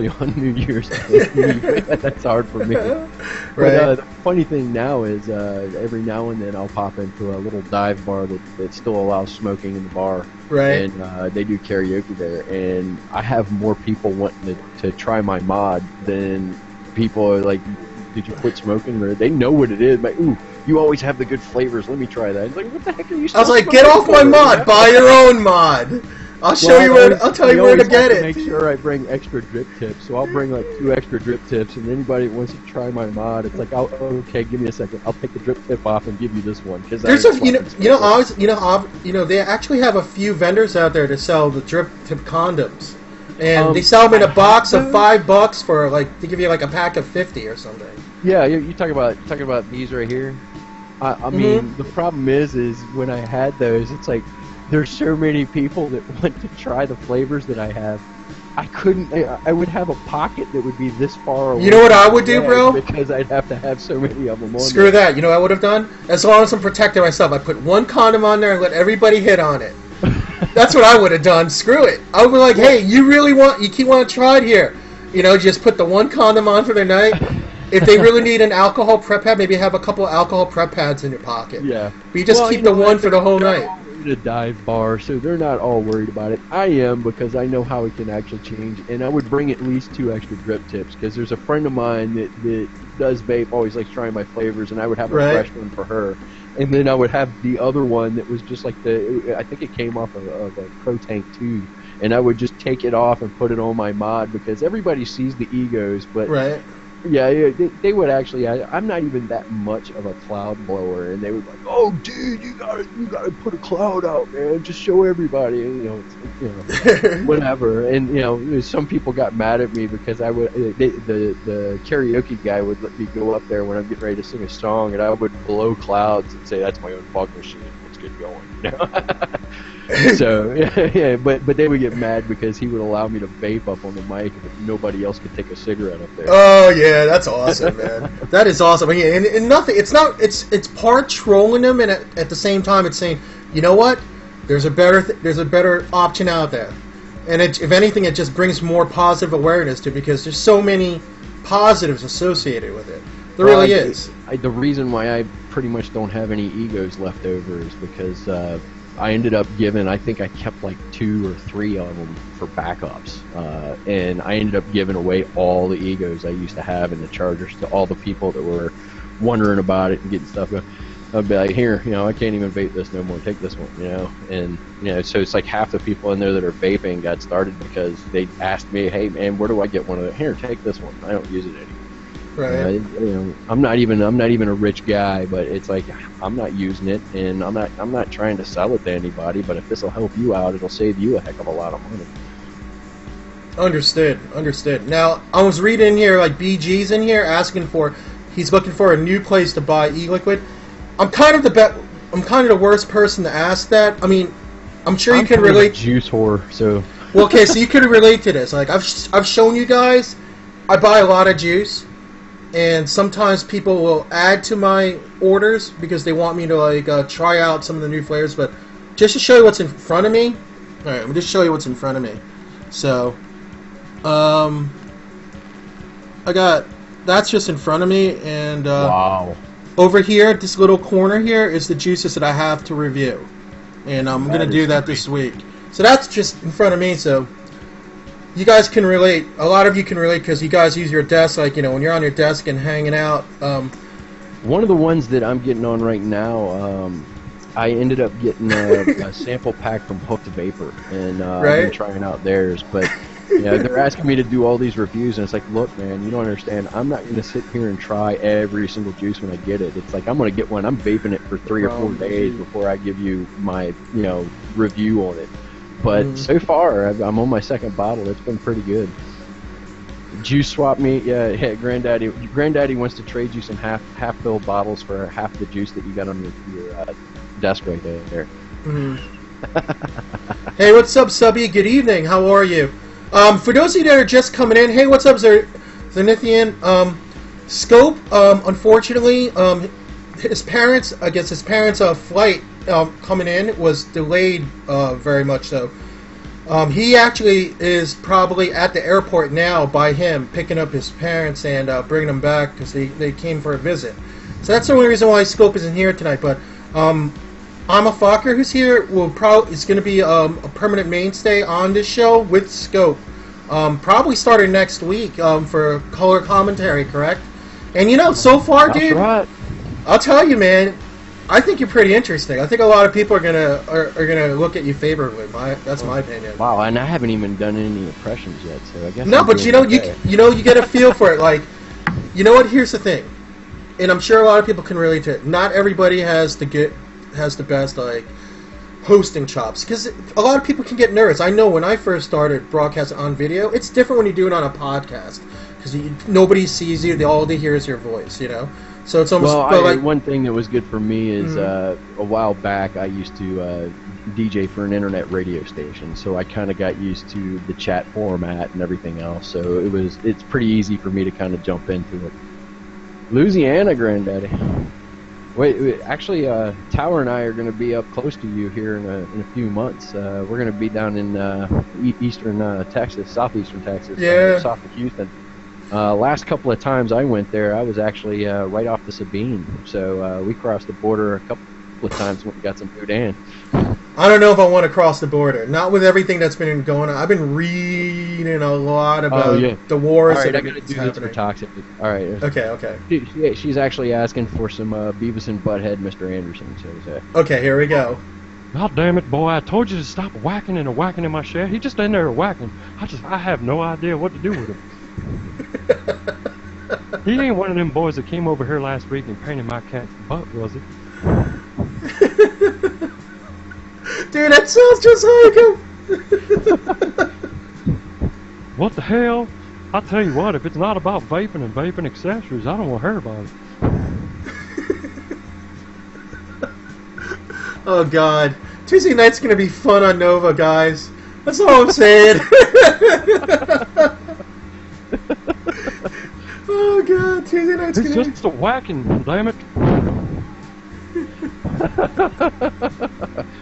on New Year's. That's hard for me. Right. But the funny thing now is every now and then I'll pop into a little dive bar that still allows smoking in the bar. Right. And they do karaoke there, and I have more people wanting to try my mod than people are like, did you quit smoking? Or they know what it is. Like, ooh, you always have the good flavors. Let me try that. It's like, what the heck are you? I was like, get off my mod. Buy your own mod. I'll show you where. I'll tell you where to get it. Make sure I bring extra drip tips, so I'll bring like 2 extra drip tips, and anybody that wants to try my mod, it's like, okay, give me a second, I'll take the drip tip off and give you this one. There's they actually have a few vendors out there to sell the drip tip condoms, and they sell them in a box of $5 for like to give you like a pack of 50 or something. Yeah, you talk about these right here. I mean, the problem is when I had those, it's like, there's so many people that want to try the flavors that I have. I would have a pocket that would be this far away. You know what I would do, bro? Because I'd have to have so many of them on Screw that. You know what I would have done? As long as I'm protecting myself, I put one condom on there and let everybody hit on it. That's what I would have done. Screw it. I would be like, hey, you keep want to try it here. You know, just put the one condom on for the night. If they really need an alcohol prep pad, maybe have a couple of alcohol prep pads in your pocket. Yeah. But you just keep the one for the whole night. at a dive bar, so they're not all worried about it. I am, because I know how it can actually change, and I would bring at least 2 extra drip tips, because there's a friend of mine that does vape, always likes trying my flavors, and I would have a fresh one for her. And then I would have the other one that was just like I think it came off of a Pro Tank tube, and I would just take it off and put it on my mod, because everybody sees the egos, but yeah, they would actually. I'm not even that much of a cloud blower, and they would be like, "Oh, dude, you gotta put a cloud out, man. Just show everybody." And, whatever. And some people got mad at me because I would. The karaoke guy would let me go up there when I'm getting ready to sing a song, and I would blow clouds and say, "That's my own fog machine. Let's get going." So yeah, but they would get mad because he would allow me to vape up on the mic, but nobody else could take a cigarette up there. Oh yeah, that's awesome, man. That is awesome. And nothing. It's part trolling them, and at the same time, it's saying, you know what? There's a better option out there, and if anything, it just brings more positive awareness to it, because there's so many positives associated with it. There really is. The reason why I pretty much don't have any egos left over is because. I ended up giving, I think I kept like 2 or 3 of them for backups, and I ended up giving away all the egos I used to have and the chargers to all the people that were wondering about it and getting stuff going. I'd be like, here, I can't even vape this no more, take this one, and so it's like half the people in there that are vaping got started because they asked me, hey man, where do I get one of them? Here, take this one. I don't use it anymore. Right. I'm not even a rich guy, but it's like I'm not using it, and I'm not trying to sell it to anybody. But if this will help you out, it'll save you a heck of a lot of money. Understood. Now I was reading here, like BG's in here asking he's looking for a new place to buy e-liquid. I'm kind of the worst person to ask that. I mean, I'm sure you can relate. Juice whore, so. Well, okay, so you could relate to this. Like I've shown you guys, I buy a lot of juice. And sometimes people will add to my orders because they want me to try out some of the new flavors. But just to show you what's in front of me, all right, let me just show you what's in front of me. So, that's just in front of me, and wow. Over here, this little corner here is the juices that I have to review, and I'm gonna do that this week. So that's just in front of me. So. You guys can relate. A lot of you can relate because you guys use your desk, like, when you're on your desk and hanging out. One of the ones that I'm getting on right now, I ended up getting a sample pack from Hooked Vapor, and I've been trying out theirs. But they're asking me to do all these reviews, and it's like, look, man, you don't understand. I'm not going to sit here and try every single juice when I get it. It's like I'm going to get one. I'm vaping it for 3 or 4 days before I give you my review on it. But so far, I'm on my 2nd bottle. It's been pretty good. Juice swap me, yeah. Granddaddy wants to trade you some half-filled bottles for half the juice that you got on your desk right there. Mm-hmm. Hey, what's up, Subby? Good evening. How are you? For those of you that are just coming in, hey, what's up, Zenithian? Scope, unfortunately, his parents' flight coming in was delayed very much so. He actually is probably at the airport now by him, picking up his parents and bringing them back because they came for a visit. So that's the only reason why Scope isn't here tonight. But Imah Fokker, who's here, is going to be a permanent mainstay on this show with Scope. Probably starting next week for color commentary, correct? And so far, that's dude, right. I'll tell you, man. I think you're pretty interesting. I think a lot of people are gonna look at you favorably. That's my opinion. Wow, and I haven't even done any impressions yet, so I guess. No, but you get a feel for it. Like, what? Here's the thing, and I'm sure a lot of people can relate to it. Not everybody has the best hosting chops, because a lot of people can get nervous. I know when I first started broadcasting on video, it's different when you do it on a podcast because nobody sees you. All they hear is your voice. So it's almost one thing that was good for me is a while back I used to DJ for an internet radio station, so I kind of got used to the chat format and everything else. So it's pretty easy for me to kind of jump into it. Louisiana, Granddaddy. Wait, actually, Tower and I are going to be up close to you here in a few months. We're going to be down in eastern Texas, southeastern Texas, south of Houston. Last couple of times I went there, I was actually right off the Sabine, so we crossed the border a couple of times when we got some food in. I don't know if I want to cross the border. Not with everything that's been going on. I've been reading a lot about the wars. All right, that I gotta do this for Toxic. All right. Okay. She's actually asking for some Beavis and Butthead, Mr. Anderson. So. Okay, here we go. God damn it, boy! I told you to stop whacking and whacking in my shed. He just in there whacking. I have no idea what to do with him. He ain't one of them boys that came over here last week and painted my cat's butt, was he? Dude, that sounds just like him. What the hell? I tell you what, if it's not about vaping and vaping accessories, I don't want to hear about it. Oh God, Tuesday night's gonna be fun on Nova, guys. That's all I'm saying. Oh God, Tuesday night's It's gonna just a whacking, damn it.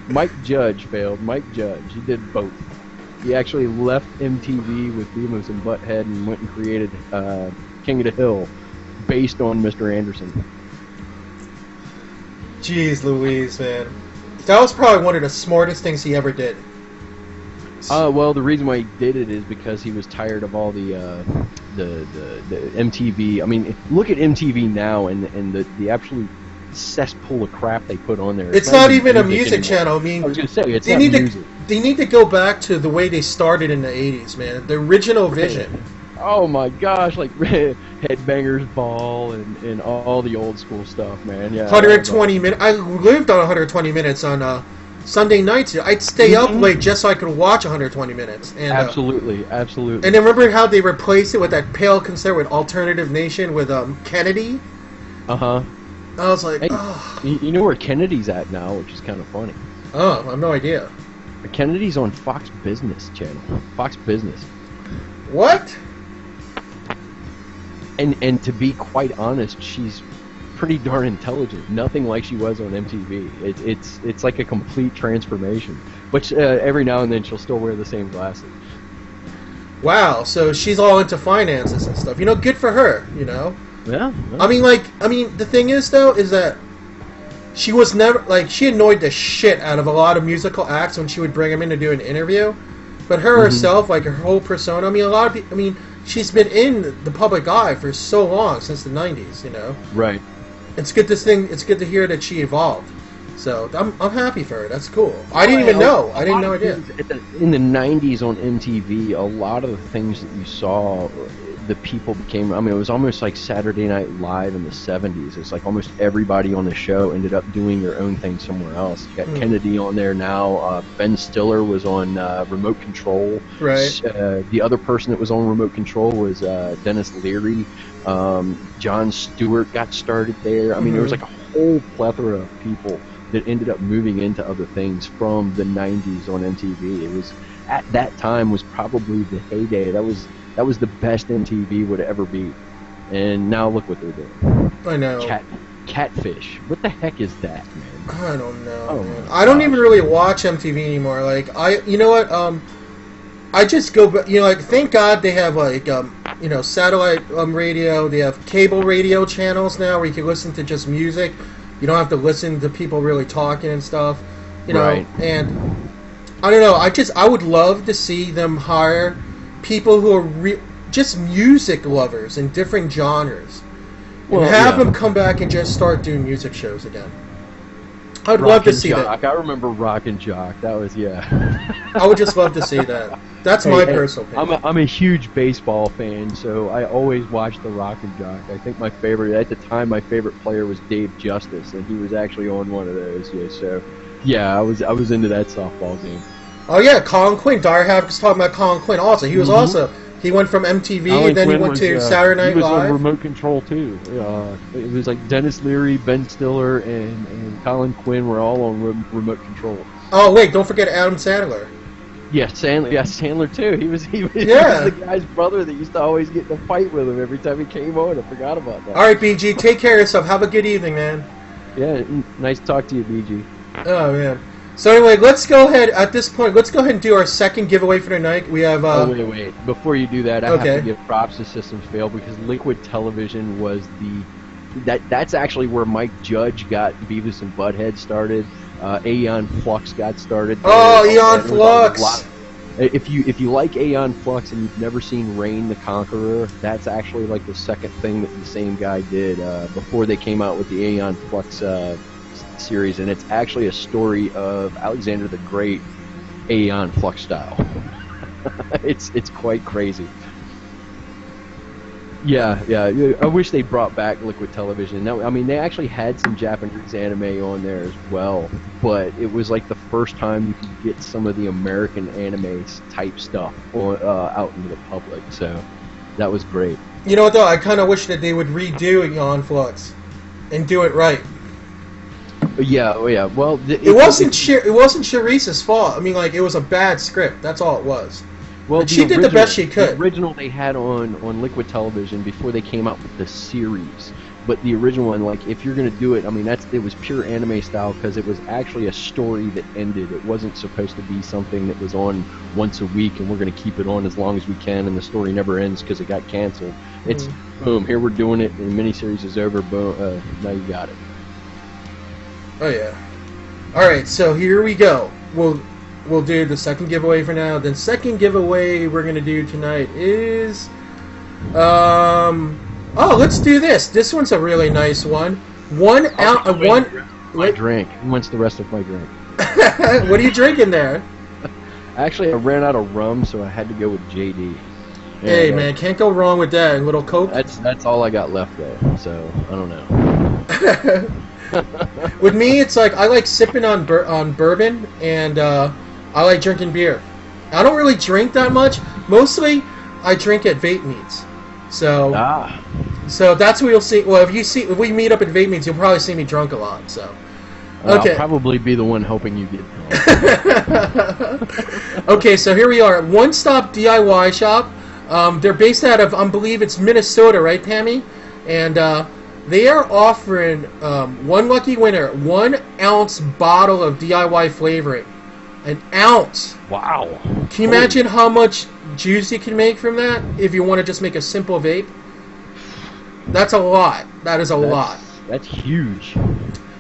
Mike Judge failed. Mike Judge. He did both. He actually left MTV with Beavis and Butthead and went and created King of the Hill based on Mr. Anderson. Jeez Louise, man. That was probably one of the smartest things he ever did. Well, the reason why he did it is because he was tired of all the MTV. I mean, look at MTV now and the absolute cesspool of crap they put on there. It's not even a music channel. I mean, I was gonna say it's they not need music. They need to go back to the way they started in the '80s, man. The original vision. Oh my gosh, like Headbangers Ball and all the old school stuff, man. Yeah. 120 minutes. I lived on 120 minutes on Sunday nights. I'd stay up late just so I could watch 120 minutes. And, absolutely. And then remember how they replaced it with that pale concert with Alternative Nation with Kennedy? Uh-huh. I was like, hey, oh. You know where Kennedy's at now, which is kind of funny. Oh, I have no idea. Kennedy's on Fox Business channel. Fox Business. What? And to be quite honest, she's pretty darn intelligent. Nothing like she was on MTV. It's like a complete transformation. But every now and then she'll still wear the same glasses. Wow, so she's all into finances and stuff. You know, good for her, you know? Yeah. I mean, the thing is, though, is that she was never, she annoyed the shit out of a lot of musical acts when she would bring them in to do an interview. But her herself, her whole persona, I mean, a lot of people, she's been in the public eye for so long, since the 90s, you know? Right. It's good to hear that she evolved. So, I'm happy for her. That's cool. I didn't even know. I didn't know idea. In the 90s on MTV, a lot of the things that you saw, the people became, it was almost like Saturday Night Live in the 70s. It's like almost everybody on the show ended up doing their own thing somewhere else. You got Kennedy on there now. Ben Stiller was on Remote Control. Right. The other person that was on Remote Control was Dennis Leary. Jon Stewart got started there. There was like a whole plethora of people that ended up moving into other things from the 90s on MTV. It was, at that time, was probably the heyday. That was the best MTV would ever be. And now look what they're doing. I know. Catfish. What the heck is that, man? I don't know, man. I don't even really watch MTV anymore. You know what? I just go, thank God they have, satellite radio. They have cable radio channels now where you can listen to just music. You don't have to listen to people really talking and stuff, you know. Right. And I don't know. I would love to see them hire people who are just music lovers in different genres, and have them come back and just start doing music shows again. I'd love to see that. I remember Rock and Jock. That was I would just love to see that. That's my personal opinion. I'm a huge baseball fan, so I always watched the Rock and Jock. I think my favorite player was Dave Justice, and he was actually on one of those. Yeah, so I was into that softball game. Oh yeah, Colin Quinn. Dyer Havoc was talking about Colin Quinn also. He was also, he went from MTV, then he went to Saturday Night Live. He was on Remote Control too. It was like Dennis Leary, Ben Stiller, and Colin Quinn were all on Remote Control. Oh wait, don't forget Adam Sandler. Yeah, Sandler too. He was the guy's brother that used to always get in a fight with him every time he came on. I forgot about that. All right, BG, take care of yourself. Have a good evening, man. Yeah, nice to talk to you, BG. Oh man. So anyway, let's go ahead and do our second giveaway for tonight. We have wait. Before you do that, I have to give props to Systems Fail because Liquid Television was that's actually where Mike Judge got Beavis and Butthead started. Aeon Flux got started. Oh, There Aeon was Flux! If you like Aeon Flux and you've never seen Reign the Conqueror, that's actually like the second thing that the same guy did before they came out with the Aeon Flux series, and it's actually a story of Alexander the Great, Aeon Flux style. It's quite crazy. Yeah. I wish they brought back Liquid Television. Now, I mean, they actually had some Japanese anime on there as well, but it was like the first time you could get some of the American anime type stuff out into the public. So that was great. You know what though? I kind of wish that they would redo Aeon Flux and do it right. Yeah. Well, it wasn't Sharice's fault. I mean, like, it was a bad script. That's all it was. Well, and she did the best she could. The original they had on Liquid Television before they came out with the series. But the original one, like, if you're going to do it, I mean, it was pure anime style because it was actually a story that ended. It wasn't supposed to be something that was on once a week and we're going to keep it on as long as we can and the story never ends because it got canceled. It's, boom, here we're doing it and the miniseries is over, boom, now you got it. Oh, yeah. Alright, so here we go. We'll do the second giveaway for now. Then second giveaway we're going to do tonight is... Oh, let's do this. This one's a really nice one. My drink. He wants the rest of my drink. What are you drinking there? Actually, I ran out of rum, so I had to go with JD. Hey, man, can't go wrong with that. A little Coke? That's all I got left, though, so I don't know. With me, it's like I like sipping on bourbon, and I like drinking beer. I don't really drink that much. Mostly, I drink at vape meets. So that's what you'll see. Well, if we meet up at vape meets, you'll probably see me drunk a lot. So, okay. I'll probably be the one helping you get drunk. Okay, so here we are, One Stop DIY Shop. They're based out of, I believe it's Minnesota, right, Pammy? And they are offering one lucky winner, 1 ounce bottle of DIY flavoring. An ounce. Wow. Can you imagine how much juice you can make from that if you want to just make a simple vape? That's a lot. That is a lot. That's huge.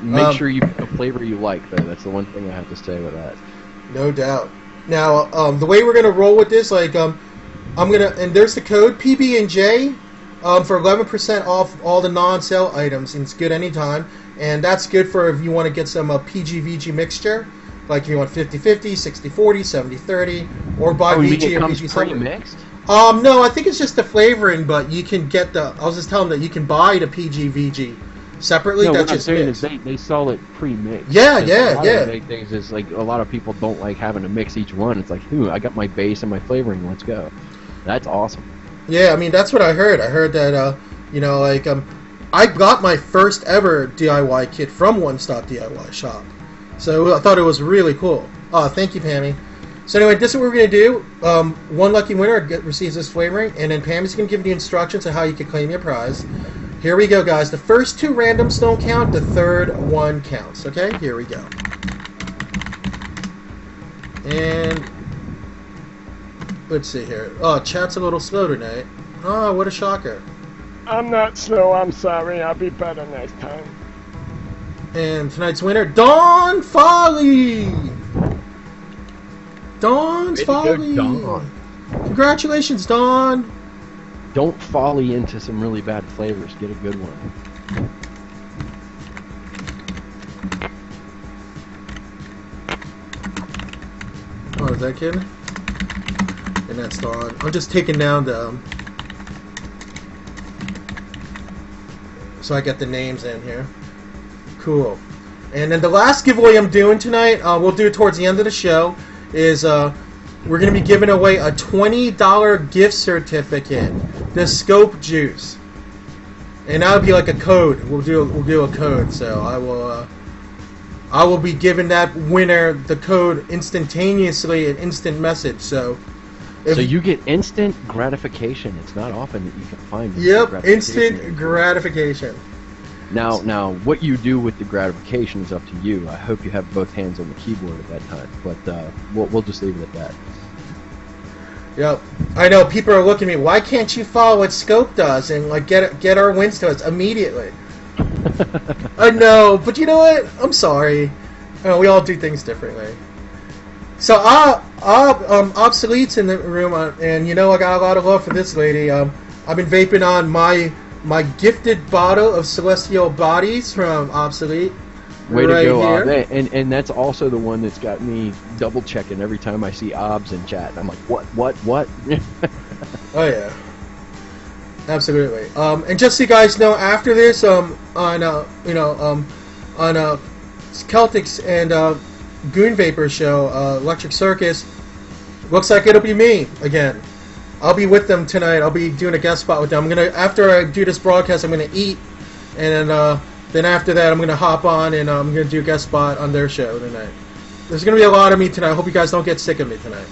Make sure you pick a flavor you like, though. That's the one thing I have to say with that. No doubt. Now, the way we're gonna roll with this, like, and there's the code PB&J for 11% off all the non-sale items, and it's good anytime. And that's good for if you want to get some PG-VG mixture. Like if you want 50-50, 60-40, 70-30, or buy VG or PG pre-mixed? No, I think it's just the flavoring, but you can get I was just telling them that you can buy the PG-VG separately. No, that's what just I'm saying is they sell it pre-mixed. Yeah. The big things is like a lot of people don't like having to mix each one. It's like, I got my base and my flavoring. Let's go. That's awesome. Yeah, I mean that's what I heard. I heard that I got my first ever DIY kit from One Stop DIY Shop. So I thought it was really cool. Oh, thank you, Pammy. So anyway, this is what we're going to do. One lucky winner receives this flavoring, and then Pammy's going to give the instructions on how you can claim your prize. Here we go, guys. The first 2 randoms don't count. The third one counts. Okay, here we go. And let's see here. Oh, chat's a little slow tonight. Oh, what a shocker. I'm not slow. I'm sorry. I'll be better next time. And tonight's winner, Dawn Folly! Dawn's Folly! Dawn. Congratulations, Dawn! Don't folly into some really bad flavors. Get a good one. Oh, is that kid? And that's Dawn. I'm just taking down the... so I get the names in here. Cool. And then the last giveaway I'm doing tonight, we'll do it towards the end of the show, is we're going to be giving away a $20 gift certificate to Scope Juice. And that'll be like a code. We'll do a code. So I will be giving that winner the code instantaneously, an instant message. So you get instant gratification. It's not often that you can find instant gratification. Now, what you do with the gratification is up to you. I hope you have both hands on the keyboard at that time, but we'll just leave it at that. Yep. I know people are looking at me. Why can't you follow what Scope does and like get our wins to us immediately? I know, but you know what? I'm sorry. We all do things differently. So, Obsolete's in the room, and you know I got a lot of love for this lady. I've been vaping on my gifted bottle of Celestial Bodies from Obsolete. Way right to go, here. Ob. And that's also the one that's got me double checking every time I see Obs in chat. I'm like, what? Oh yeah, absolutely. And just so you guys know, after this, on Celtics and Goon Vapor show, Electric Circus, looks like it'll be me again. I'll be with them tonight. I'll be doing a guest spot with them. After I do this broadcast, I'm gonna eat, and then after that, I'm gonna hop on and I'm gonna do a guest spot on their show tonight. There's gonna be a lot of me tonight. I hope you guys don't get sick of me tonight.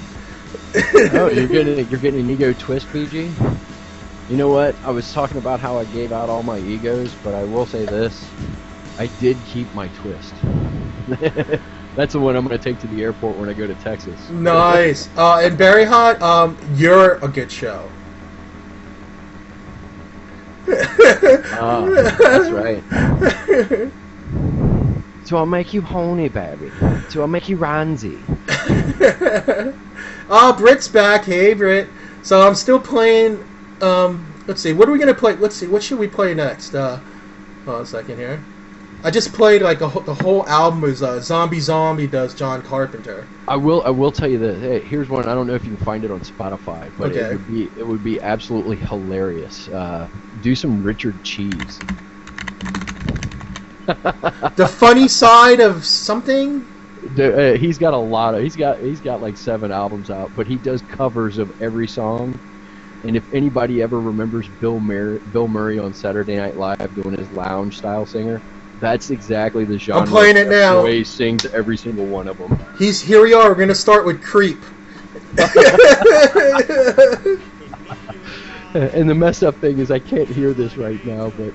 Oh, you're getting an ego twist, PG? You know what? I was talking about how I gave out all my egos, but I will say this: I did keep my twist. That's the one I'm going to take to the airport when I go to Texas. Nice. And Barry Hot, you're a good show. That's right. So I'll make you horny, baby. So I'll make you ranzy. Britt's back. Hey, Britt. So I'm still playing. Let's see. What are we gonna play? Let's see. What should we play next? Hold on a second here. I just played like the whole album was Zombie does John Carpenter. I will tell you this. Hey, here's one. I don't know if you can find it on Spotify, but Okay. it would be absolutely hilarious. Do some Richard Cheese. The funny side of something. He's got a lot of. He's got like 7 albums out, but he does covers of every song. And if anybody ever remembers Bill Murray on Saturday Night Live doing his lounge style singer, that's exactly the genre. I'm playing it now. The way he sings every single one of them. Here we are. We're gonna start with Creep. And the messed up thing is I can't hear this right now, but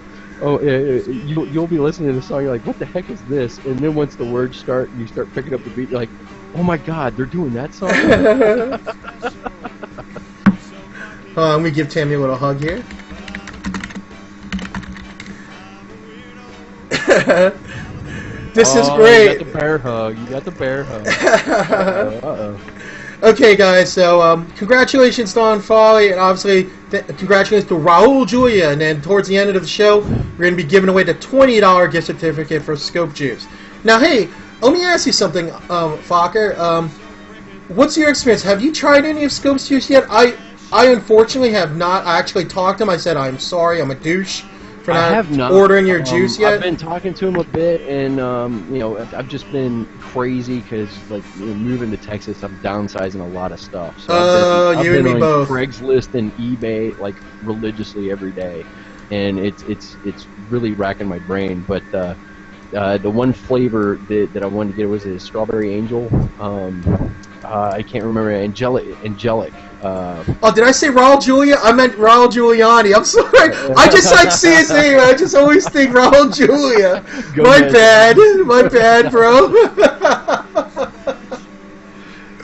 you'll be listening to the song, you're like, what the heck is this? And then once the words start and you start picking up the beat, you're like, oh my god, they're doing that song? Let me give Tammy a little hug here. This is great. You got the bear hug. You got the bear hug. Uh-oh. Okay, guys, so congratulations to Don Folly, and obviously congratulations to Raul Julia. And then towards the end of the show, we're going to be giving away the $20 gift certificate for Scope Juice. Now, hey, let me ask you something, Fokker. What's your experience? Have you tried any of Scope's Juice yet? I unfortunately have not. I actually talked to him. I said, I'm sorry, I'm a douche for not ordering your juice yet. I've been talking to him a bit, and I've just been crazy because moving to Texas, I'm downsizing a lot of stuff. So I've been on both. Craigslist and eBay like religiously every day, and it's really racking my brain. But the one flavor that I wanted to get was a Strawberry Angel. I can't remember. Angelic. Did I say Raul Julia? I meant Raul Giuliani. I'm sorry. I just like seeing his name. I just always think Raul Julia. My bad, bro.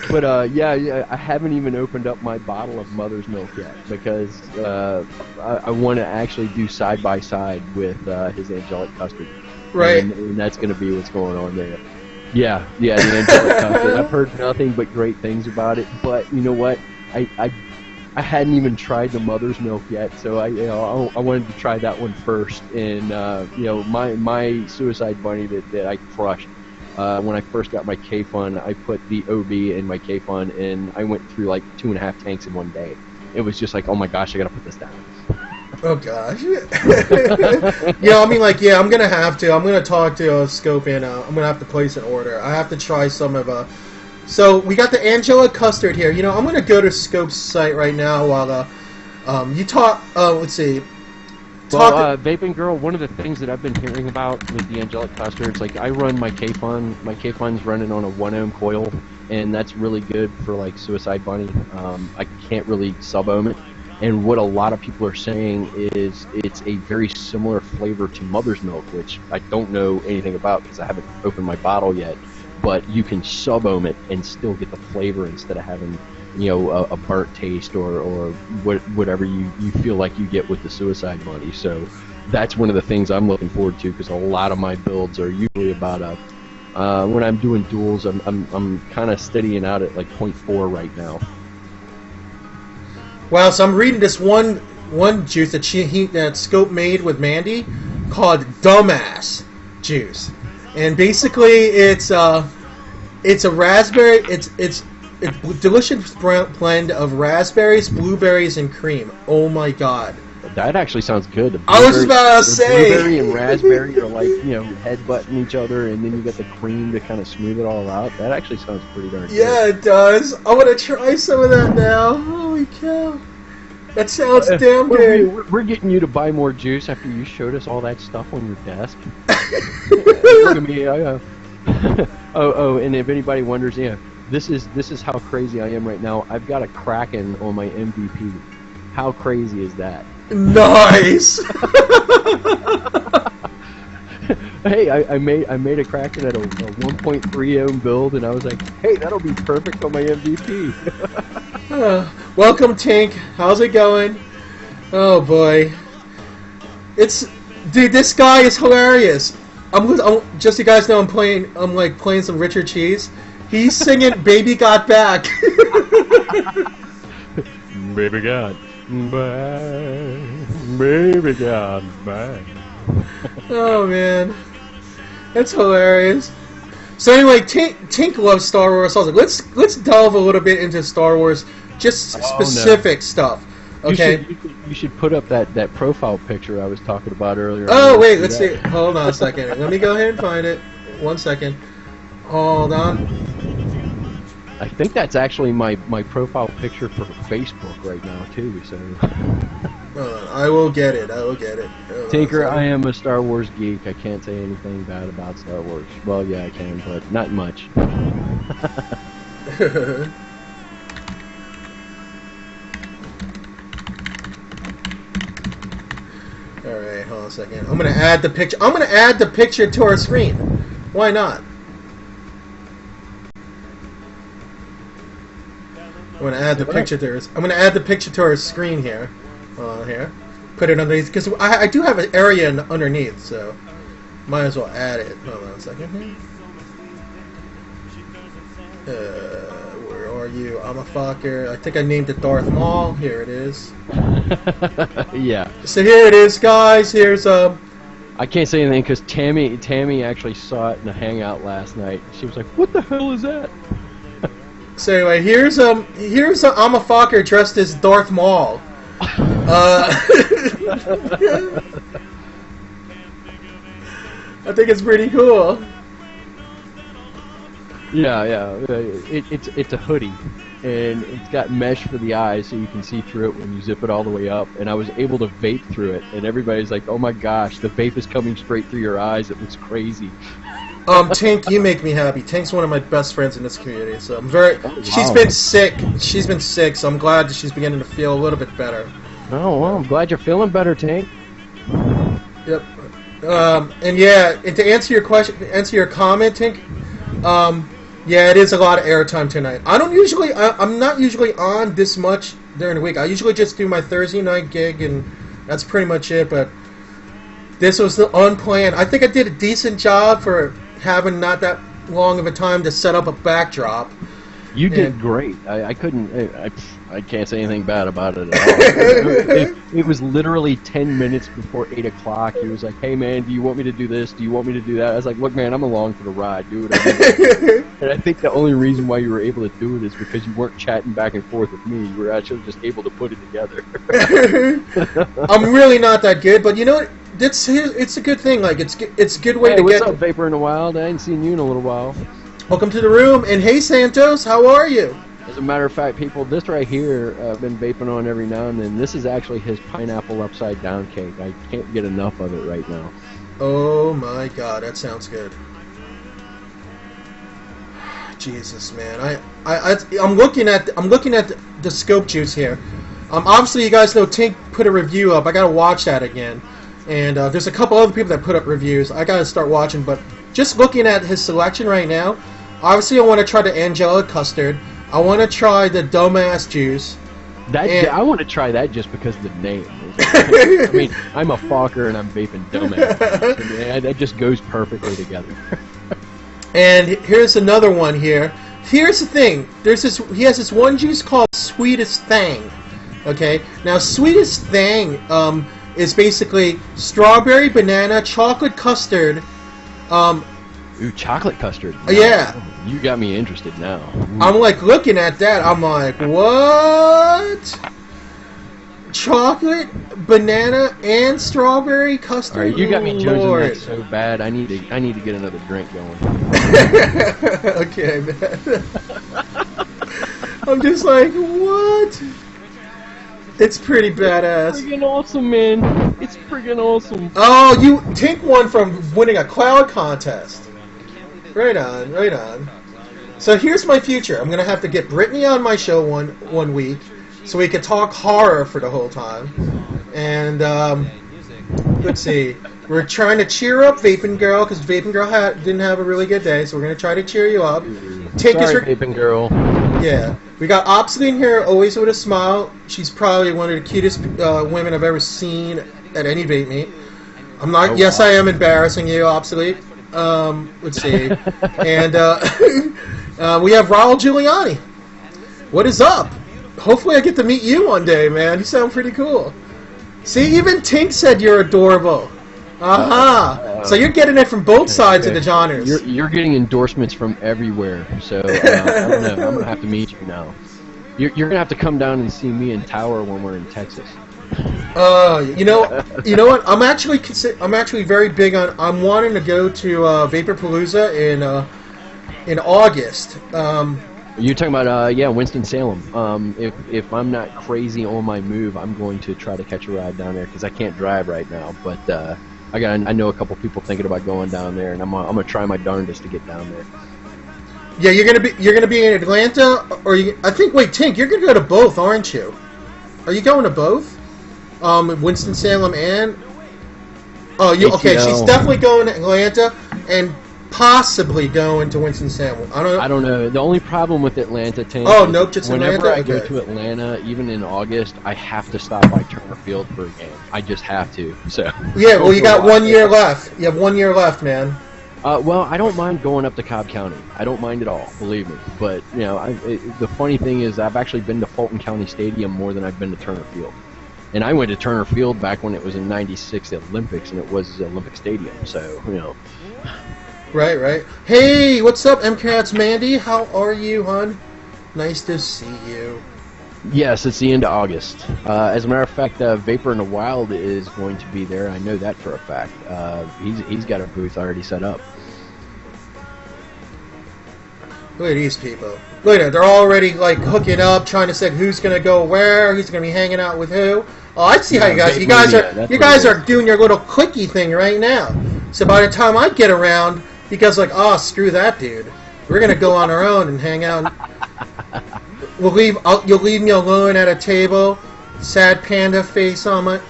But yeah, I haven't even opened up my bottle of Mother's Milk yet because I want to actually do side by side with his Angelic Custard. Right. And that's going to be what's going on there. Yeah, the Angelic Custard. I've heard nothing but great things about it. But you know what? I hadn't even tried the Mother's Milk yet, so I wanted to try that one first. And my Suicide Bunny that I crushed when I first got my K-Fun, I put the OB in my K-Fun, and I went through like 2.5 tanks in one day. It was just like, oh my gosh, I gotta put this down. Oh gosh. I'm gonna have to. I'm gonna talk to Scope and I'm gonna have to place an order. I have to try some of So we got the Angela Custard here. I'm gonna go to Scope's site right now while you talk. Let's see. Well, Vaping Girl, one of the things that I've been hearing about with the Angelic Custards, like I run my K-Fun. My K-Fun's running on a 1-ohm coil, and that's really good for like Suicide Bunny. I can't really sub-ohm it. And what a lot of people are saying is it's a very similar flavor to Mother's Milk, which I don't know anything about because I haven't opened my bottle yet. But you can sub-ohm it and still get the flavor instead of having, a burnt taste or whatever you feel like you get with the Suicide Bunny. So that's one of the things I'm looking forward to because a lot of my builds are usually about a When I'm doing duels, I'm kind of steadying out at like 0.4 right now. Wow, so I'm reading this one juice that Scope made with Mandy called Dumbass Juice, and basically it's a raspberry. It's a delicious blend of raspberries, blueberries, and cream. Oh my god! That actually sounds good. I was about to say blueberry and raspberry are like headbutting each other, and then you get the cream to kind of smooth it all out. That actually sounds pretty darn good. Yeah, it does. I want to try some of that now. Holy cow! That sounds damn good. We're getting you to buy more juice after you showed us all that stuff on your desk. Look at me. Oh, and if anybody wonders, this is how crazy I am right now. I've got a Kraken on my MVP. How crazy is that? Nice. Hey, I made a Kraken at a 1.3 ohm build, and I was like, hey, that'll be perfect on my MVP. Welcome, Tink. How's it going? Oh boy, dude. This guy is hilarious. I'm just so you guys know, I'm playing some Richard Cheese. He's singing "Baby Got Back." Baby got back. Baby got back. Oh man, that's hilarious. So anyway, Tink loves Star Wars. So I was like, let's delve a little bit into Star Wars, just specific stuff. Okay. You should put up that profile picture I was talking about earlier. Oh wait, let's see. Hold on a second. Let me go ahead and find it. 1 second. Hold on. I think that's actually my profile picture for Facebook right now too. So. Hold on. I will get it. Tinker, I am a Star Wars geek. I can't say anything bad about Star Wars. Well, yeah, I can, but not much. Alright, hold on a second. I'm gonna add the picture. I'm gonna add the picture to our screen. Why not? I'm gonna add the picture to our screen here. Here. Put it underneath, because I do have an area underneath, so might as well add it. Hold on a second here. Where are you? Imah Fokker. I think I named it Darth Maul. Here it is. Yeah. So here it is, guys. Here's I can't say anything because Tammy actually saw it in a hangout last night. She was like, "What the hell is that?" So anyway, here's Imah Fokker dressed as Darth Maul. I think it's pretty cool. Yeah. It's a hoodie, and it's got mesh for the eyes, so you can see through it when you zip it all the way up. And I was able to vape through it, and everybody's like, "Oh my gosh, the vape is coming straight through your eyes. It looks crazy." Tink, you make me happy. Tink's one of my best friends in this community, so I'm very. Oh, wow. She's been sick, so I'm glad that she's beginning to feel a little bit better. Oh well, I'm glad you're feeling better, Tank. Yep. And to answer your question, your comment, Tink. Yeah, it is a lot of airtime tonight. I'm not usually on this much during the week. I usually just do my Thursday night gig, and that's pretty much it. But this was unplanned. I think I did a decent job for having not that long of a time to set up a backdrop. You did great. I can't say anything bad about it at all. It was literally 10 minutes before 8 o'clock. He was like, "Hey man, do you want me to do this? Do you want me to do that?" I was like, "Look man, I'm along for the ride. Do it." And I think the only reason why you were able to do it is because you weren't chatting back and forth with me. You were actually just able to put it together. I'm really not that good, but you know what? It's a good thing. Like it's a good way to what's get. What's up, Vapor in the Wild? I ain't seen you in a little while. Welcome to the room, and hey Santos, how are you? As a matter of fact, people, this right here I've been vaping on every now and then. This is actually his pineapple upside down cake. I can't get enough of it right now. Oh my god, that sounds good. Jesus, man, I'm looking at the scope juice here. Obviously you guys know Tink put a review up. I gotta watch that again, and there's a couple other people that put up reviews. I gotta start watching, but just looking at his selection right now, obviously I want to try the Angelic Custard. I want to try the Dumbass Juice. I want to try that just because of the name. I mean, I'm a Fokker and I'm vaping Dumbass. That just goes perfectly together. And here's another one here. Here's the thing. He has this one juice called Sweetest Thang. Okay? Now, Sweetest Thang is basically strawberry, banana, chocolate custard. Ooh, chocolate custard. No, yeah. You got me interested now. Ooh. I'm like looking at that. I'm like, what? Chocolate, banana, and strawberry custard. All right, you got me jonesing Lord. that so bad. I need to get another drink going. Okay, man. I'm just like, what? It's pretty badass. It's friggin' awesome, man. It's friggin' awesome. Oh, you Tink won from winning a cloud contest. Right on, right on. So here's my future. I'm gonna have to get Brittany on my show one week, so we could talk horror for the whole time. And let's see, we're trying to cheer up Vaping Girl because Vaping Girl didn't have a really good day, so we're gonna try to cheer you up. Sorry, Vaping Girl. Yeah, we got Obsolete here, always with a smile. She's probably one of the cutest women I've ever seen at any vape meet. I'm not. Oh, yes, wow. I am embarrassing you, Obsolete. Let's see, and we have Raul Giuliani. What is up? Hopefully, I get to meet you one day, man. You sound pretty cool. See, even Tink said you're adorable. Aha! So you're getting it from both sides of the genres. You're getting endorsements from everywhere. So I don't know. I'm gonna have to meet you now. You're gonna have to come down and see me in Tower when we're in Texas. You know what? I'm actually very big on. I'm wanting to go to Vaporpalooza in August. You're talking about Winston-Salem. If I'm not crazy on my move, I'm going to try to catch a ride down there because I can't drive right now. But I know a couple people thinking about going down there, and I'm gonna try my darndest to get down there. Yeah, you're gonna be in Atlanta, or I think. Wait, Tink, you're gonna go to both, aren't you? Are you going to both? Winston Salem and okay? She's definitely going to Atlanta and possibly going to Winston Salem. I don't know. The only problem with Atlanta, Tank. Oh nope, just whenever Atlanta. I go Okay. to Atlanta, even in August, I have to stop by Turner Field for a game. I just have to. So. Yeah, well, you got 1 year left. You have 1 year left, man. Well, I don't mind going up to Cobb County. I don't mind at all, believe me. But the funny thing is, I've actually been to Fulton County Stadium more than I've been to Turner Field. And I went to Turner Field back when it was in '96 Olympics, and it was Olympic Stadium. So Right. Hey, what's up, MCAT's Mandy? How are you, hon? Nice to see you. Yes, it's the end of August. As a matter of fact, Vapor in the Wild is going to be there. I know that for a fact. He's got a booth already set up. Look at these people. Look at them. They're already like hooking up, trying to say who's gonna go where, who's gonna be hanging out with who. Oh, I see how you guys. You guys are doing your little quickie thing right now. So by the time I get around, you guys are like, oh, screw that dude. We're gonna go on our own and hang out. You'll leave me alone at a table, sad panda face on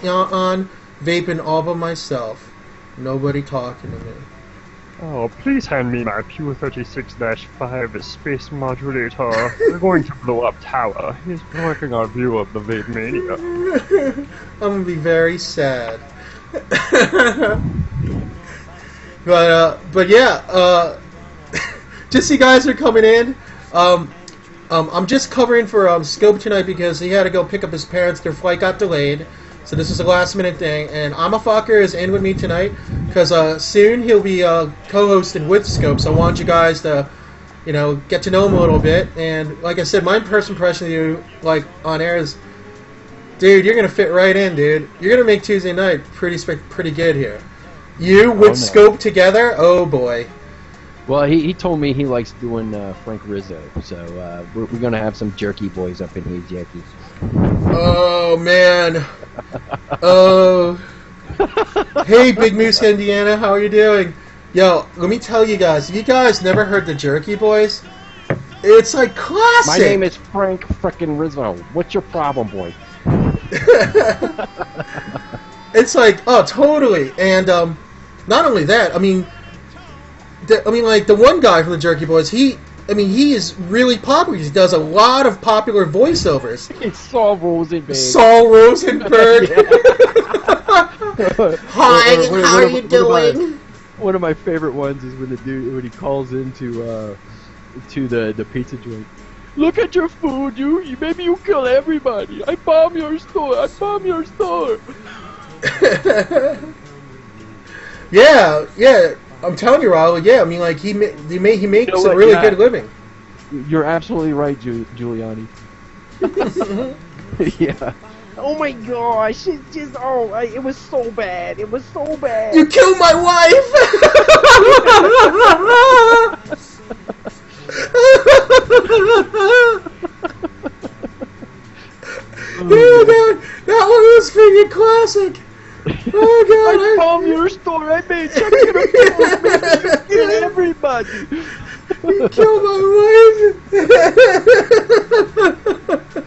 vaping all by myself. Nobody talking to me. Oh, please hand me my Pew 36-5 space modulator. We're going to blow up Tower. He's blocking our view of the Vape Mania. I'm gonna be very sad. but yeah, just so you guys are coming in. I'm just covering for Scope tonight because he had to go pick up his parents. Their flight got delayed, so this is a last minute thing. And Imah Fokker is in with me tonight because soon he'll be co-hosting with Scope. So I want you guys to, get to know him a little bit. And like I said, my first impression of you, like on air, is, dude, you're gonna fit right in, dude. You're gonna make Tuesday night pretty good here. You with Scope together, oh boy. Well, he told me he likes doing Frank Rizzo, so we're going to have some jerky boys up in here, jerky. Oh, man. Oh. Hey, Big Moose, Indiana, how are you doing? Yo, let me tell you guys, if you guys never heard the Jerky Boys, it's like classic. My name is Frank frickin' Rizzo. What's your problem, boy? It's like, oh, totally. And not only that, like the one guy from the Jerky Boys, he is really popular. He does a lot of popular voiceovers. It's Saul Rosenberg. Saul Rosenberg. Hi, how are you doing? One of my favorite ones is when the dude when he calls into to the pizza joint. Look at your food, you maybe you kill everybody. I bomb your store. I bomb your store. Yeah. I'm telling you, Raul. Yeah, I mean, like he makes a really good living. You're absolutely right, Giuliani. Yeah. Oh my gosh! It was so bad. It was so bad. You killed my wife. Oh god, that one was freaking classic. Oh god, I bombed your store. I made chicken and kill everybody. You killed my wife.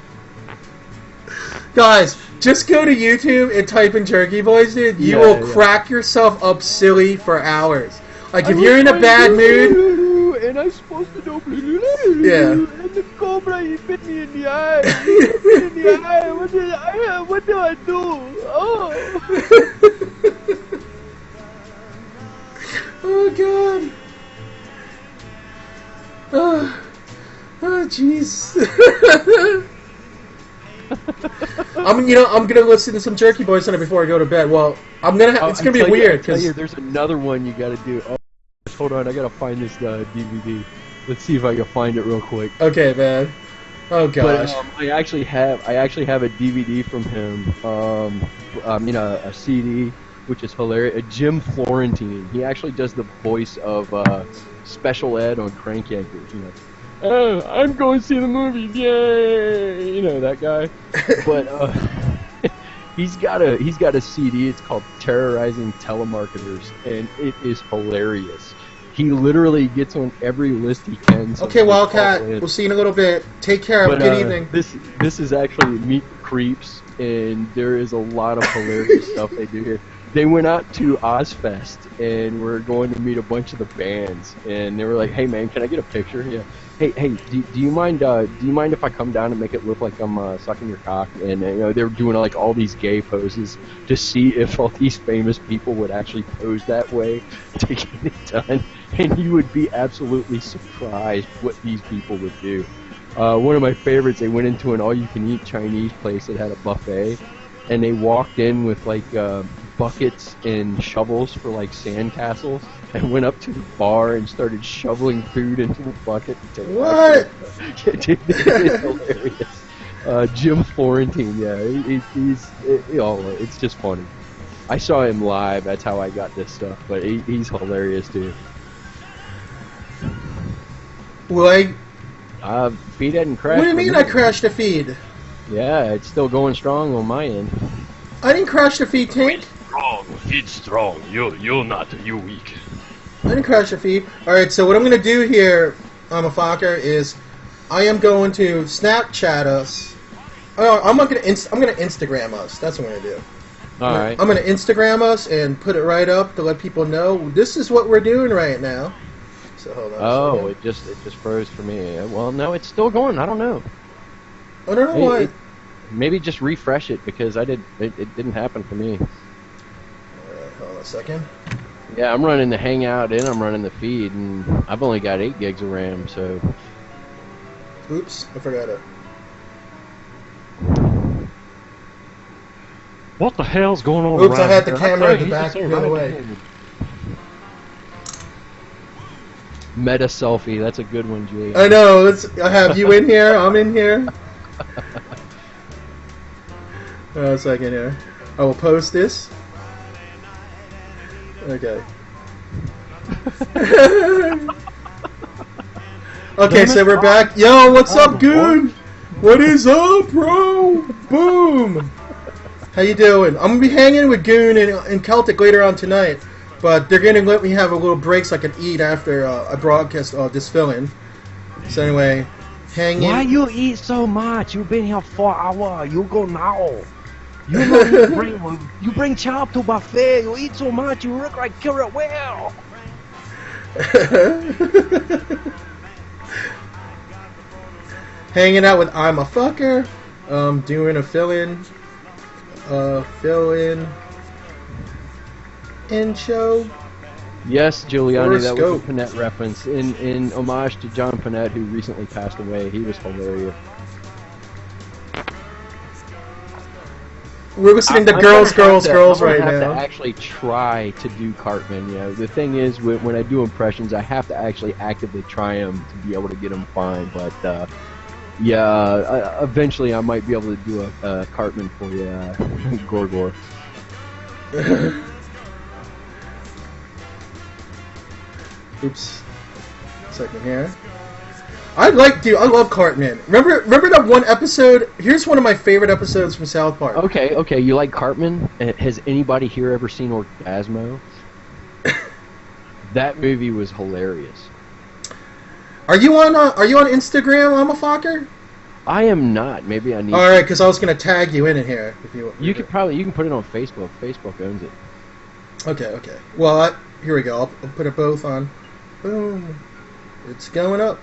Guys, just go to YouTube and type in Jerky Boys, dude. You will crack yourself up silly for hours. Like if you're in a bad mood. And I'm supposed to know. Yeah. And the cobra, he bit me in the eye. He bit me in the eye. What do I do? Oh. Oh god. Oh jeez. I'm gonna listen to some Jerky Boys tonight before I go to bed. Well, it's gonna be weird because there's another one you gotta do. Oh, hold on, I gotta find this DVD. Let's see if I can find it real quick. Okay, man. Oh gosh. But I actually have a DVD from him. A CD, which is hilarious. Jim Florentine. He actually does the voice of Special Ed on Crank Yankers. You know. Oh, I'm going to see the movies, yay! You know that guy. But he's got a CD. It's called Terrorizing Telemarketers, and it is hilarious. He literally gets on every list he can. Okay, Wildcat. We'll see you in a little bit. Take care. Good evening. This is actually Meet the Creeps, and there is a lot of hilarious stuff they do here. They went out to Ozfest and were going to meet a bunch of the bands, and they were like, "Hey man, can I get a picture?" Yeah. Hey, do you mind if I come down and make it look like I'm sucking your cock? And they were doing like all these gay poses to see if all these famous people would actually pose that way to get it done. And you would be absolutely surprised what these people would do. One of my favorites, they went into an all-you-can-eat Chinese place that had a buffet, and they walked in with like buckets and shovels for like sandcastles, and went up to the bar and started shoveling food into the bucket. What? It's hilarious. Jim Florentine, yeah, it's just funny. I saw him live. That's how I got this stuff. But he's hilarious too. Well, feed hadn't crashed. What do you mean I crashed the feed? Yeah, it's still going strong on my end. I didn't crash the feed, Tank. Feed strong. You're not. You weak. I didn't crash the feed. Alright, so what I'm going to do here, Imah Fokker, is I am going to Snapchat us. Oh, I'm going to Instagram us. That's what I'm going to do. Alright. I'm going to Instagram us and put it right up to let people know this is what we're doing right now. So hold on. Oh, it just froze for me. Well, no, it's still going. I don't know. I don't know why. Maybe just refresh it because it didn't happen for me. Alright, hold on a second. Yeah, I'm running the Hangout and I'm running the feed, and I've only got 8 gigs of RAM, so. Oops, I forgot it. What the hell's going on? Oops, I had the camera at the back the other way. Meta selfie, that's a good one, Julia. I know. I have you in here. I'm in here. A second here. I will post this. Okay. Okay, so we're back. Yo, what's up, Goon? What is up, bro? Boom. How you doing? I'm gonna be hanging with Goon and Celtic later on tonight, but they're gonna let me have a little break so I can eat after I broadcast this fill-in. So anyway, hanging. Why you eat so much? You've been here 4 hours. You go now. You bring chop to buffet. You eat so much. You look like Killer Whale. Hanging out with Imah Fokker. Doing a fill-in show. Yes, Giuliani, that was Horoscope. a Panette reference in homage to John Panette, who recently passed away. He was hilarious. We're listening to I'm Girls, gonna have Girls, to- Girls I'm right gonna have now. to actually try to do Cartman. You know, the thing is, when I do impressions, I have to actually actively try them to be able to get them fine. But eventually I might be able to do a Cartman for you, Gorgor. Oops. Second here. I love Cartman. Remember that one episode? Here's one of my favorite episodes from South Park. Okay, you like Cartman? Has anybody here ever seen Orgasmo? That movie was hilarious. Are you on Instagram, Imah Fokker? I am not. Maybe I need. All right, because I was gonna tag you in it here if you. You can put it on Facebook. Facebook owns it. Okay. Well, here we go. I'll put it both on. Boom. It's going up.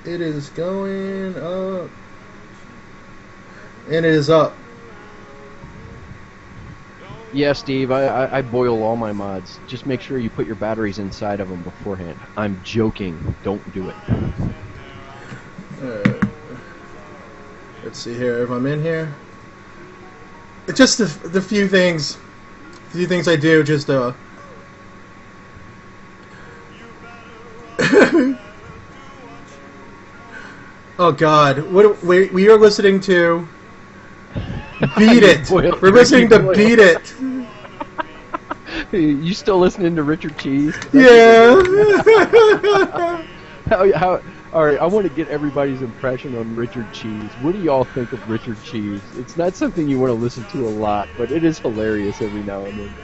It is going up. And it is up. Yeah, Steve, I boil all my mods. Just make sure you put your batteries inside of them beforehand. I'm joking. Don't do it. Let's see here if I'm in here. It's just the few things I do. Just Oh God! What we are listening to? Beat It. We're listening to Beat It. You still listening to Richard Cheese? Yeah. All right, I want to get everybody's impression on Richard Cheese. What do y'all think of Richard Cheese? It's not something you want to listen to a lot, but it is hilarious every now and then.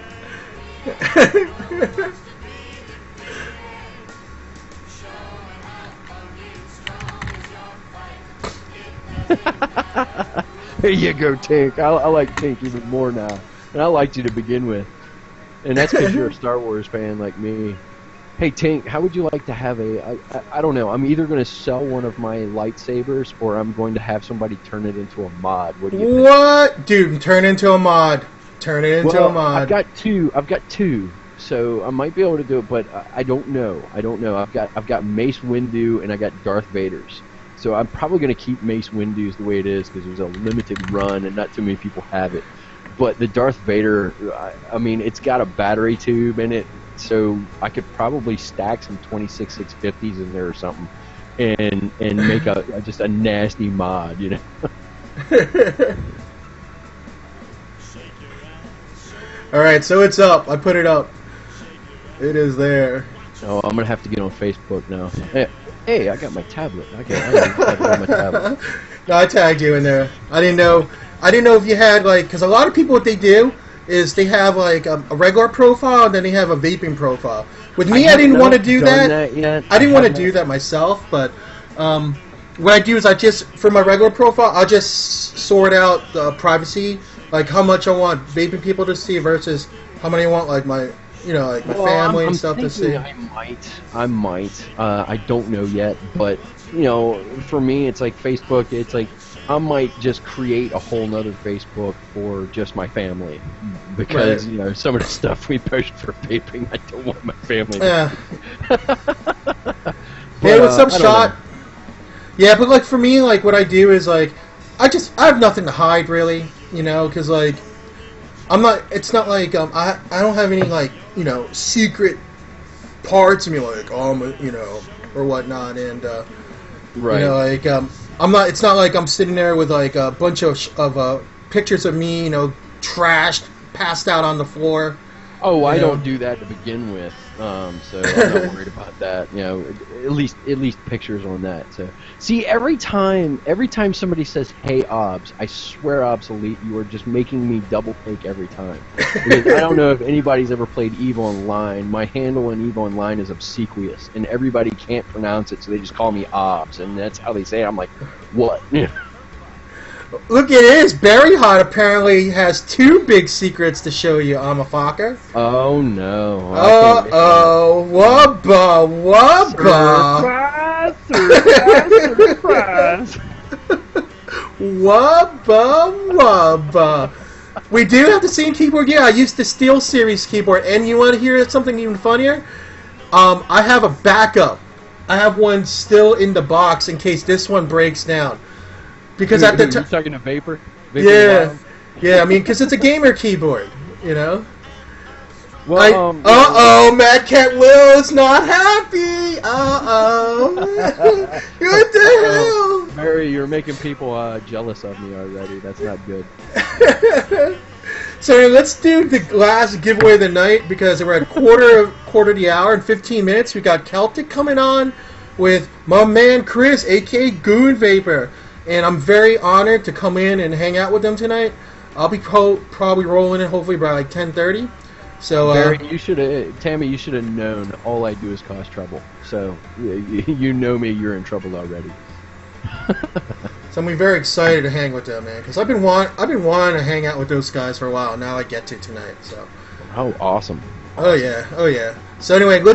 Here you go, Tink. I like Tink even more now. And I liked you to begin with. And that's because you're a Star Wars fan like me. Hey, Tink, how would you like to have I don't know. I'm either going to sell one of my lightsabers or I'm going to have somebody turn it into a mod. What do you think? What? Dude, turn into a mod. Turn it into a mod. I've got two. So I might be able to do it, but I don't know. I've got Mace Windu and I got Darth Vader's. So I'm probably going to keep Mace Windu's the way it is because there's a limited run and not too many people have it. But the Darth Vader, I mean, it's got a battery tube in it, so I could probably stack some 26650s in there or something, and make just a nasty mod, you know. All right, so it's up. I put it up. It is there. Oh, I'm gonna have to get on Facebook now. Hey, I got my tablet. I got my tablet. No, I tagged you in there. I didn't know if you had because a lot of people what they do is they have a regular profile and then they have a vaping profile. With me, I didn't want to do that. I didn't want to do that myself, but what I do is for my regular profile, I'll just sort out the privacy, like how much I want vaping people to see versus how many I want my family and stuff to see. I might. I don't know yet, but for me, it's like Facebook. It's like I might just create a whole nother Facebook for just my family because some of the stuff we post for vaping, I don't want my family. Yeah. But, hey, what's up, I don't Shot? know. Yeah, but for me, what I do is I have nothing to hide really, because I'm not. It's not like I don't have any secret parts of me or whatnot, and Right. I'm not. It's not like I'm sitting there with a bunch of pictures of me, trashed, passed out on the floor. Oh, I don't do that to begin with, so I'm not worried about that. At least pictures on that. So, see, every time somebody says "Hey, Obs," I swear, Obsolete, you are just making me double take every time. Because I don't know if anybody's ever played EVE Online. My handle in EVE Online is Obsequious, and everybody can't pronounce it, so they just call me Obs, and that's how they say it. I'm like, what? Look at this. Berry Hot apparently has two big secrets to show you, Imah Fokker. Oh no! Wubba, wubba. Surprise! Wubba, wubba. We do have the same keyboard. Yeah, I used the Steel Series keyboard. And you want to hear something even funnier? I have a backup. I have one still in the box in case this one breaks down. Because at the You're talking to Vapor? yeah, Wild? yeah. I mean, because it's a gamer keyboard, you know. Well, Mad Cat Will is not happy. What the hell? Barry, you're making people jealous of me already. That's not good. So let's do the last giveaway of the night because we're at quarter of the hour and 15 minutes. We got Celtic coming on with my man Chris, aka Goon Vapor, and I'm very honored to come in and hang out with them tonight. I'll be probably rolling in hopefully by like 10:30. So Barry, Tammy, you should have known. All I do is cause trouble. So you know me. You're in trouble already. So I'm very excited to hang with them, man, because I've been wanting to hang out with those guys for a while. Now I get to tonight. So. Oh, awesome. Oh yeah. So anyway, we'll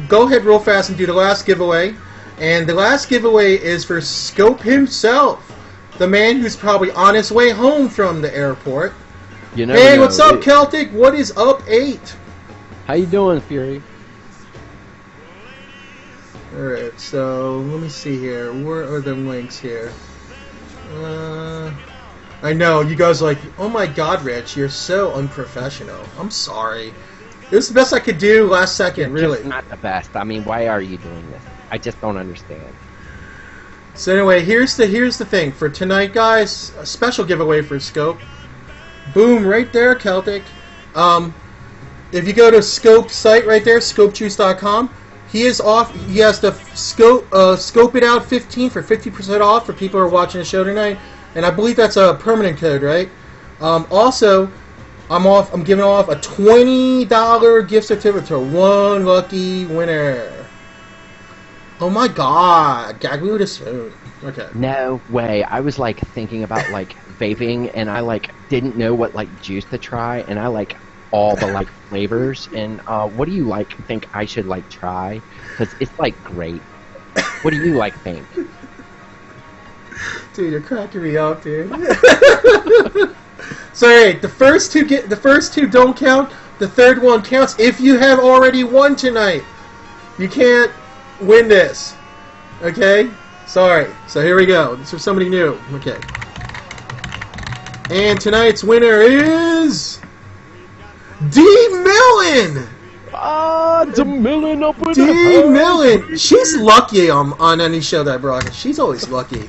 go ahead real fast and do the last giveaway, and the last giveaway is for Scope himself, the man who's probably on his way home from the airport. You never Hey, know. what's up, Celtic? What is up, 8? How you doing, Fury? Alright, so let me see here. Where are the links here? I know, you guys are like, oh my god, Rich, you're so unprofessional. I'm sorry. It was the best I could do last second, really. Just not the best. I mean, why are you doing this? I just don't understand. So anyway, here's the thing. For tonight, guys, a special giveaway for Scope. Boom, right there, Celtic. If you go to Scope's site right there, scopejuice.com, he is off. He has the Scope It Out 15 for 50% off for people who are watching the show tonight, and I believe that's a permanent code, right? Also, I'm giving off a $20 gift certificate to one lucky winner. Oh my God, gag me with a spoon. Okay. No way. I was like thinking about like vaping, and I like didn't know what like juice to try, and I like all the like flavors. And what do you like think I should like try? Because it's like great. What do you like think? Dude, you're cracking me up, dude. Sorry, the first two don't count. The third one counts if you have already won tonight. You can't win this. Okay? Sorry. So here we go. This is somebody new. Okay. And tonight's winner is D Millen. Ah, it's a million up with D Millen. She's lucky on any show that I brought her. She's always lucky.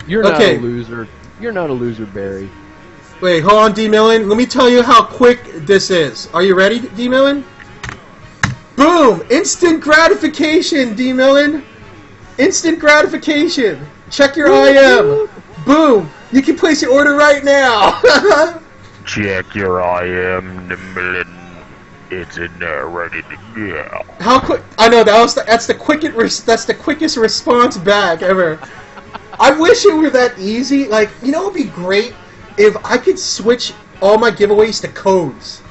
You're not Okay. a loser. You're not a loser, Barry. Wait, hold on, D Millen. Let me tell you how quick this is. Are you ready, D Millen? Boom! Instant gratification, D Millen. Instant gratification. Check your IM. Boom! You can place your order right now. Check your IM, the million. It's in there, ready to go. How quick? I know that's the quickest response back ever. I wish it were that easy. Like, you know, it'd be great if I could switch all my giveaways to codes.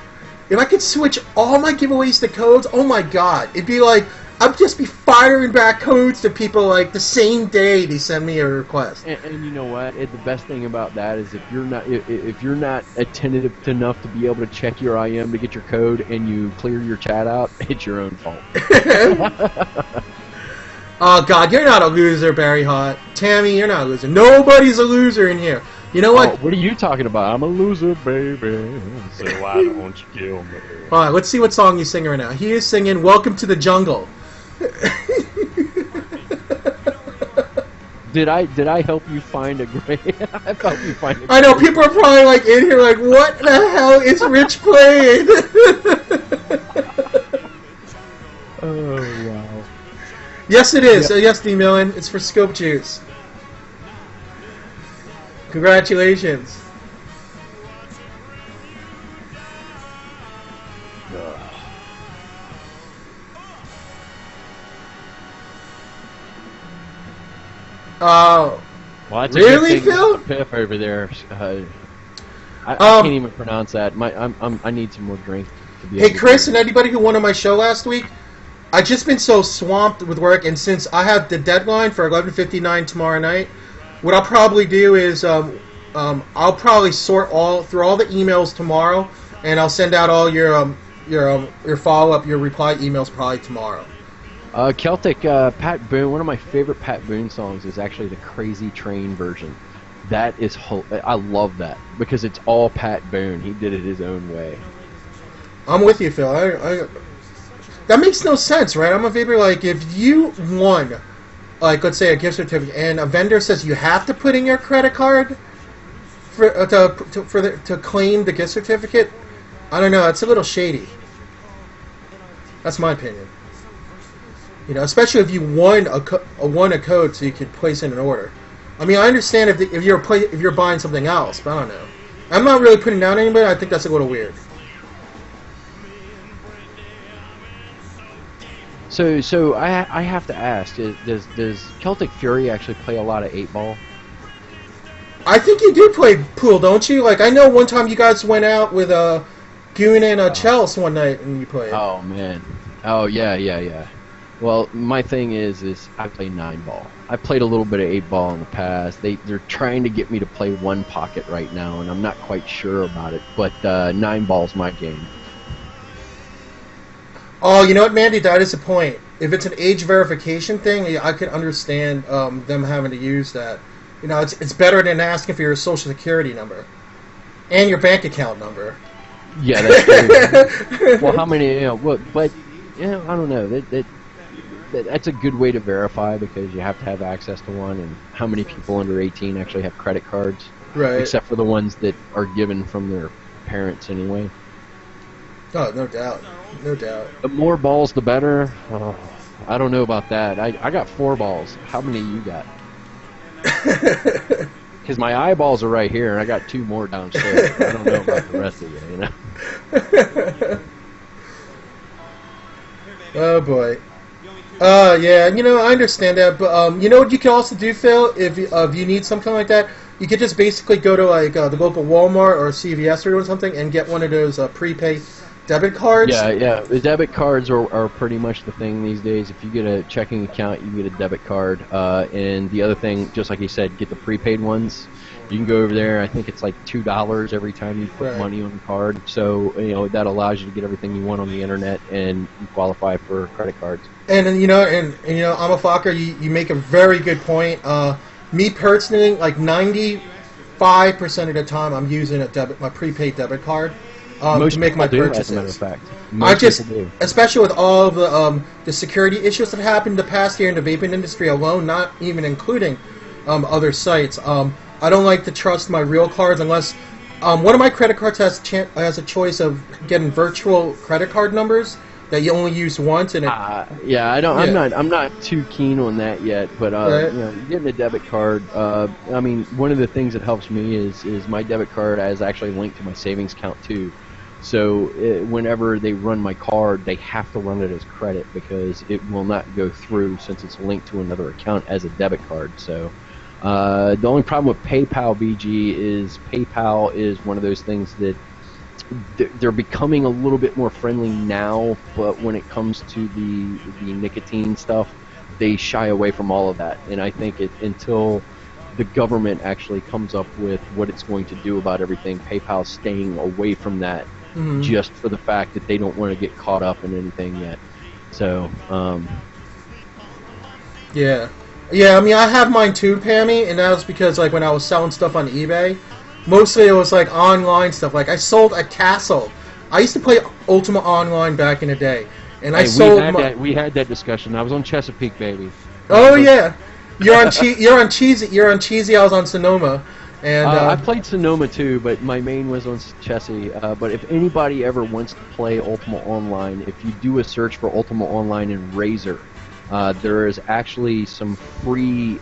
If I could switch all my giveaways to codes, oh my god, it'd be like I'd just be firing back codes to people like the same day they send me a request. And you know what? The best thing about that is if you're not attentive enough to be able to check your IM to get your code and you clear your chat out, it's your own fault. Oh god, you're not a loser, Barry Hot. Tammy, you're not a loser. Nobody's a loser in here. You know what? Oh, what are you talking about? I'm a loser, baby. So why don't you kill me? Hold on, let's see what song he's singing right now. He is singing "Welcome to the Jungle." Did I help you find a great? I helped you find a I know people are probably like in here like, what the hell is Rich playing? Oh wow. Yes, it is. Yes, D Millen. It's for Scope Juice. Congratulations. Oh. Well, that's Really, a good thing Phil? there's a Piff over there. I can't even pronounce that. I need some more drink to be Hey, able to Chris, do and anybody who won on my show last week, I've just been so swamped with work, and since I have the deadline for 11:59 tomorrow night, what I'll probably do is I'll probably sort through all the emails tomorrow, and I'll send out all your follow up, your reply emails probably tomorrow. Celtic, Pat Boone, one of my favorite Pat Boone songs is actually the Crazy Train version. That is, I love that because it's all Pat Boone. He did it his own way. I'm with you, Phil. That makes no sense, right? I'm a vapor. Like, if you won, like, let's say a gift certificate, and a vendor says you have to put in your credit card to claim the gift certificate, I don't know. It's a little shady. That's my opinion. You know, especially if you won a code so you could place in an order. I mean, I understand if you're buying something else, but I don't know. I'm not really putting down anybody. I think that's a little weird. So I have to ask: does Celtic Fury actually play a lot of 8-ball? I think you do play pool, don't you? Like, I know one time you guys went out with Goon and Chelsea one night and you played. Oh man. Oh yeah. Well, my thing is I play 9-ball. I played a little bit of 8-ball in the past. They're trying to get me to play 1 pocket right now, and I'm not quite sure about it. But 9-ball's my game. Oh, you know what, Mandy? That is a point. If it's an age verification thing, I could understand them having to use that. You know, it's better than asking for your social security number and your bank account number. Yeah, that's true. Well, how many? I don't know. That's a good way to verify because you have to have access to one, and how many people under 18 actually have credit cards? Right. Except for the ones that are given from their parents anyway. Oh, no doubt. No doubt. The more balls, the better. Oh, I don't know about that. I got 4 balls. How many you got? Because my eyeballs are right here, and I got 2 more downstairs. I don't know about the rest of you, you know? Oh, boy. Yeah, you know, I understand that, but you know what you can also do, Phil, if you need something like that? You could just basically go to, like, the local Walmart or CVS or something and get one of those prepaid debit cards. Yeah. The debit cards are pretty much the thing these days. If you get a checking account, you get a debit card. And the other thing, just like you said, get the prepaid ones. You can go over there. I think it's like $2 every time you put money on the card. So, you know, that allows you to get everything you want on the internet, and you qualify for credit cards. And you know, Imah Fokker, you make a very good point. Me personally, like 95% of the time, I'm using my prepaid debit card. To make my purchases. As a matter of fact. Especially with all of the security issues that happened the past year in the vaping industry alone, not even including other sites. I don't like to trust my real cards unless one of my credit cards has a choice of getting virtual credit card numbers that you only use once. And I'm not too keen on that yet. But right. You know, getting a debit card. I mean, one of the things that helps me is my debit card is actually linked to my savings account too. So whenever they run my card, they have to run it as credit because it will not go through since it's linked to another account as a debit card. So the only problem with PayPal, BG, is PayPal is one of those things that they're becoming a little bit more friendly now, but when it comes to the nicotine stuff, they shy away from all of that. And I think until the government actually comes up with what it's going to do about everything, PayPal's staying away from that. Mm-hmm. Just for the fact that they don't want to get caught up in anything yet. So, Yeah. I mean, I have mine too, Pammy, and that was because, like, when I was selling stuff on eBay, mostly it was, like, online stuff. Like, I sold a Castle. I used to play Ultima Online back in the day, and we had that discussion. I was on Chesapeake, baby. Oh, yeah. You're on Cheesy, I was on Sonoma. And I played Sonoma too, but my main was on Chessie. But if anybody ever wants to play Ultima Online, if you do a search for Ultima Online in Razer, there is actually some free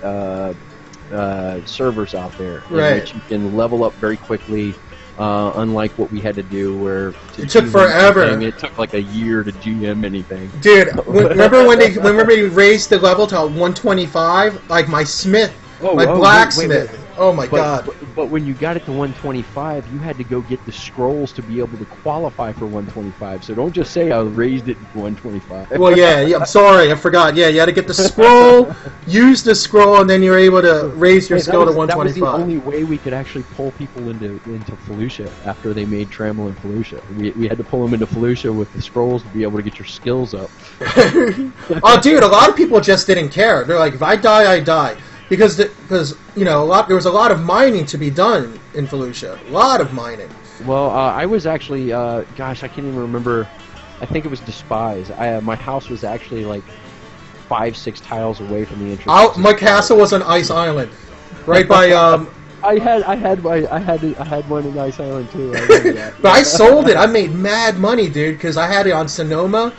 servers out there in which you can level up very quickly. Unlike what we had to do, where it took forever. It took like a year to GM anything. Dude, remember when they raised the level to 125? Like my blacksmith. Oh my god. But when you got it to 125, you had to go get the scrolls to be able to qualify for 125. So don't just say I raised it to 125. Well, yeah, I'm sorry, I forgot. Yeah, you had to get the scroll, use the scroll, and then you're able to raise your skill to 125. That was the only way we could actually pull people into Felucia after they made Trammel and Felucia. We had to pull them into Felucia with the scrolls to be able to get your skills up. Oh, dude, a lot of people just didn't care. They're like, if I die, I die. Because you know, there was a lot of mining to be done in Felucia. A lot of mining. Well, I was actually, gosh, I can't even remember. I think it was Despise. My house was actually like 5-6 tiles away from the entrance. My castle was on Ice Island, right by. I had one in Ice Island too. I remember that. But I sold it. I made mad money, dude, because I had it on Sonoma,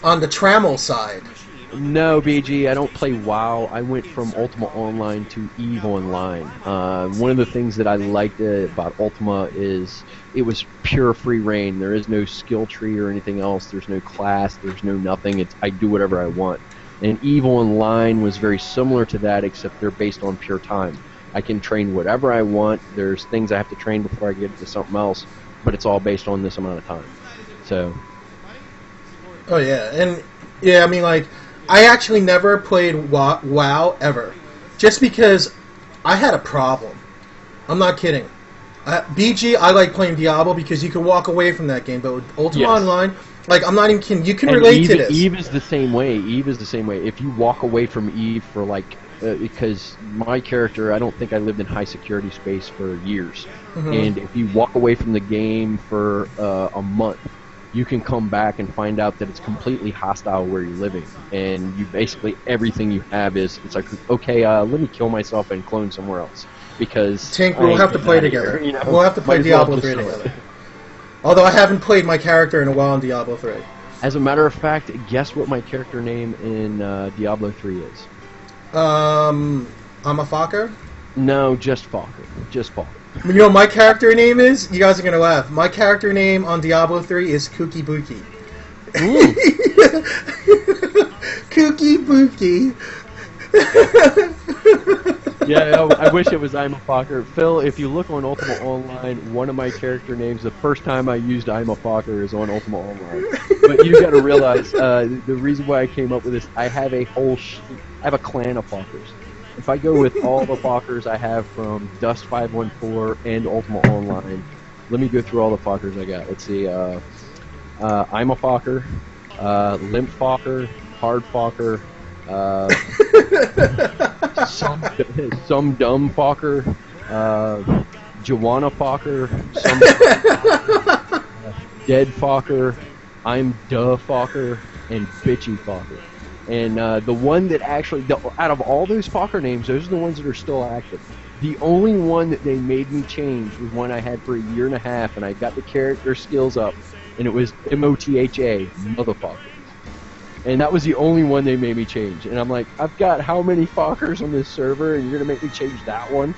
on the Trammel side. No, BG, I don't play WoW. I went from Ultima Online to EVE Online. One of the things that I liked about Ultima is it was pure free reign. There is no skill tree or anything else. There's no class. There's no nothing. I do whatever I want. And EVE Online was very similar to that, except they're based on pure time. I can train whatever I want. There's things I have to train before I get to something else, but it's all based on this amount of time. So. Oh yeah, and yeah, I mean like. I actually never played WoW ever, just because I had a problem. I'm not kidding. BG, I like playing Diablo because you can walk away from that game, but with Ultima Online, like I'm not even kidding. You can relate to this. EVE is the same way. EVE is the same way. If you walk away from EVE for like, because my character, I don't think I lived in high security space for years, and if you walk away from the game for a month, you can come back and find out that it's completely hostile where you're living, and you basically everything you have is it's like, okay, let me kill myself and clone somewhere else because Tink, we'll have to play together. You know? We'll have to play Diablo 3 together. Although I haven't played my character in a while in Diablo 3. As a matter of fact, guess what my character name in Diablo 3 is? Imah Fokker? No, just Fokker. Just Fokker. You know what my character name is? You guys are gonna laugh. My character name on Diablo 3 is Kooky Bookie. Kooky Bookie. Yeah, I wish it was Imah Fokker. Phil, if you look on Ultima Online, one of my character names, the first time I used Imah Fokker is on Ultima Online. But you got to realize the reason why I came up with this. I have a I have a clan of Fokkers. If I go with all the Fokkers I have from Dust 514 and Ultima Online, let me go through all the Fokkers I got. Let's see, Imah Fokker, Limp Fokker, Hard Fokker, some dumb Fokker, Joanna Fokker, some dead Fokker, I'm duh Fokker, and bitchy Fokker. And the one that actually, out of all those Fokker names, those are the ones that are still active. The only one that they made me change was one I had for a year and a half, and I got the character skills up, and it was MOTHA, motherfucker. And that was the only one they made me change. And I'm like, I've got how many Fokkers on this server, and you're going to make me change that one?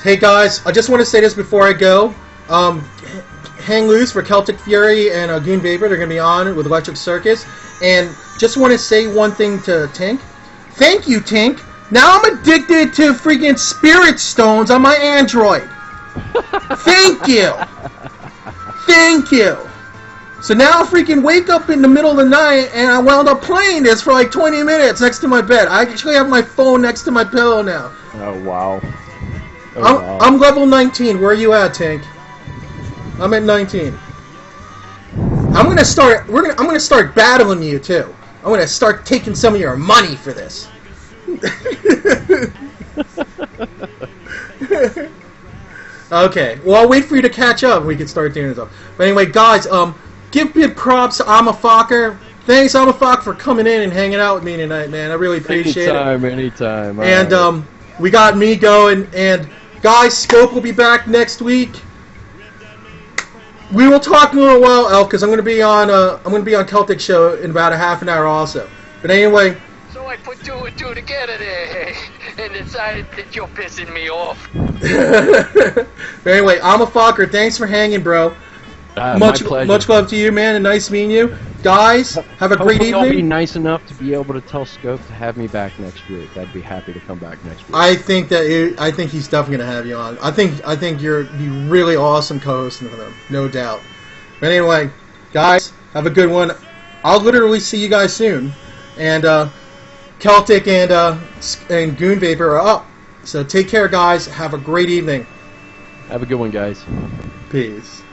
Hey guys, I just want to say this before I go. Hang loose for Celtic Fury and Goon Vapor. They're going to be on with Electric Circus. And just want to say one thing to Tink. Thank you, Tink. Now I'm addicted to freaking Spirit Stones on my Android. Thank you. Thank you. So now I freaking wake up in the middle of the night and I wound up playing this for like 20 minutes next to my bed. I actually have my phone next to my pillow now. Oh, wow. I'm level 19. Where are you at, Tink? I'm at 19. I'm gonna start battling you too. I'm gonna start taking some of your money for this. Okay. Well, I'll wait for you to catch up. We can start doing this. But anyway, guys, give big props to Imah Fokker. Thanks, Imah Fokker, for coming in and hanging out with me tonight, man. I really appreciate it. Anytime. And we got me going. And guys, Scope will be back next week. We will talk in a little while, Elf, because I'm going to be on Celtic Show in about a half an hour also. But anyway. So I put two and two together there, and decided that you're pissing me off. But anyway, Imah Fokker, thanks for hanging, bro. My pleasure. Much love to you, man, and nice meeting you. Guys, have a great Hopefully I'll be evening. nice enough to be able to tell Scope to have me back next week. I'd be happy to come back next week. I think he's definitely gonna have you on. I think you're be really awesome co-hosting with him, no doubt. But anyway, guys, have a good one. I'll literally see you guys soon. And Celtic and Goon Vapor are up. So take care, guys. Have a great evening. Have a good one, guys. Peace.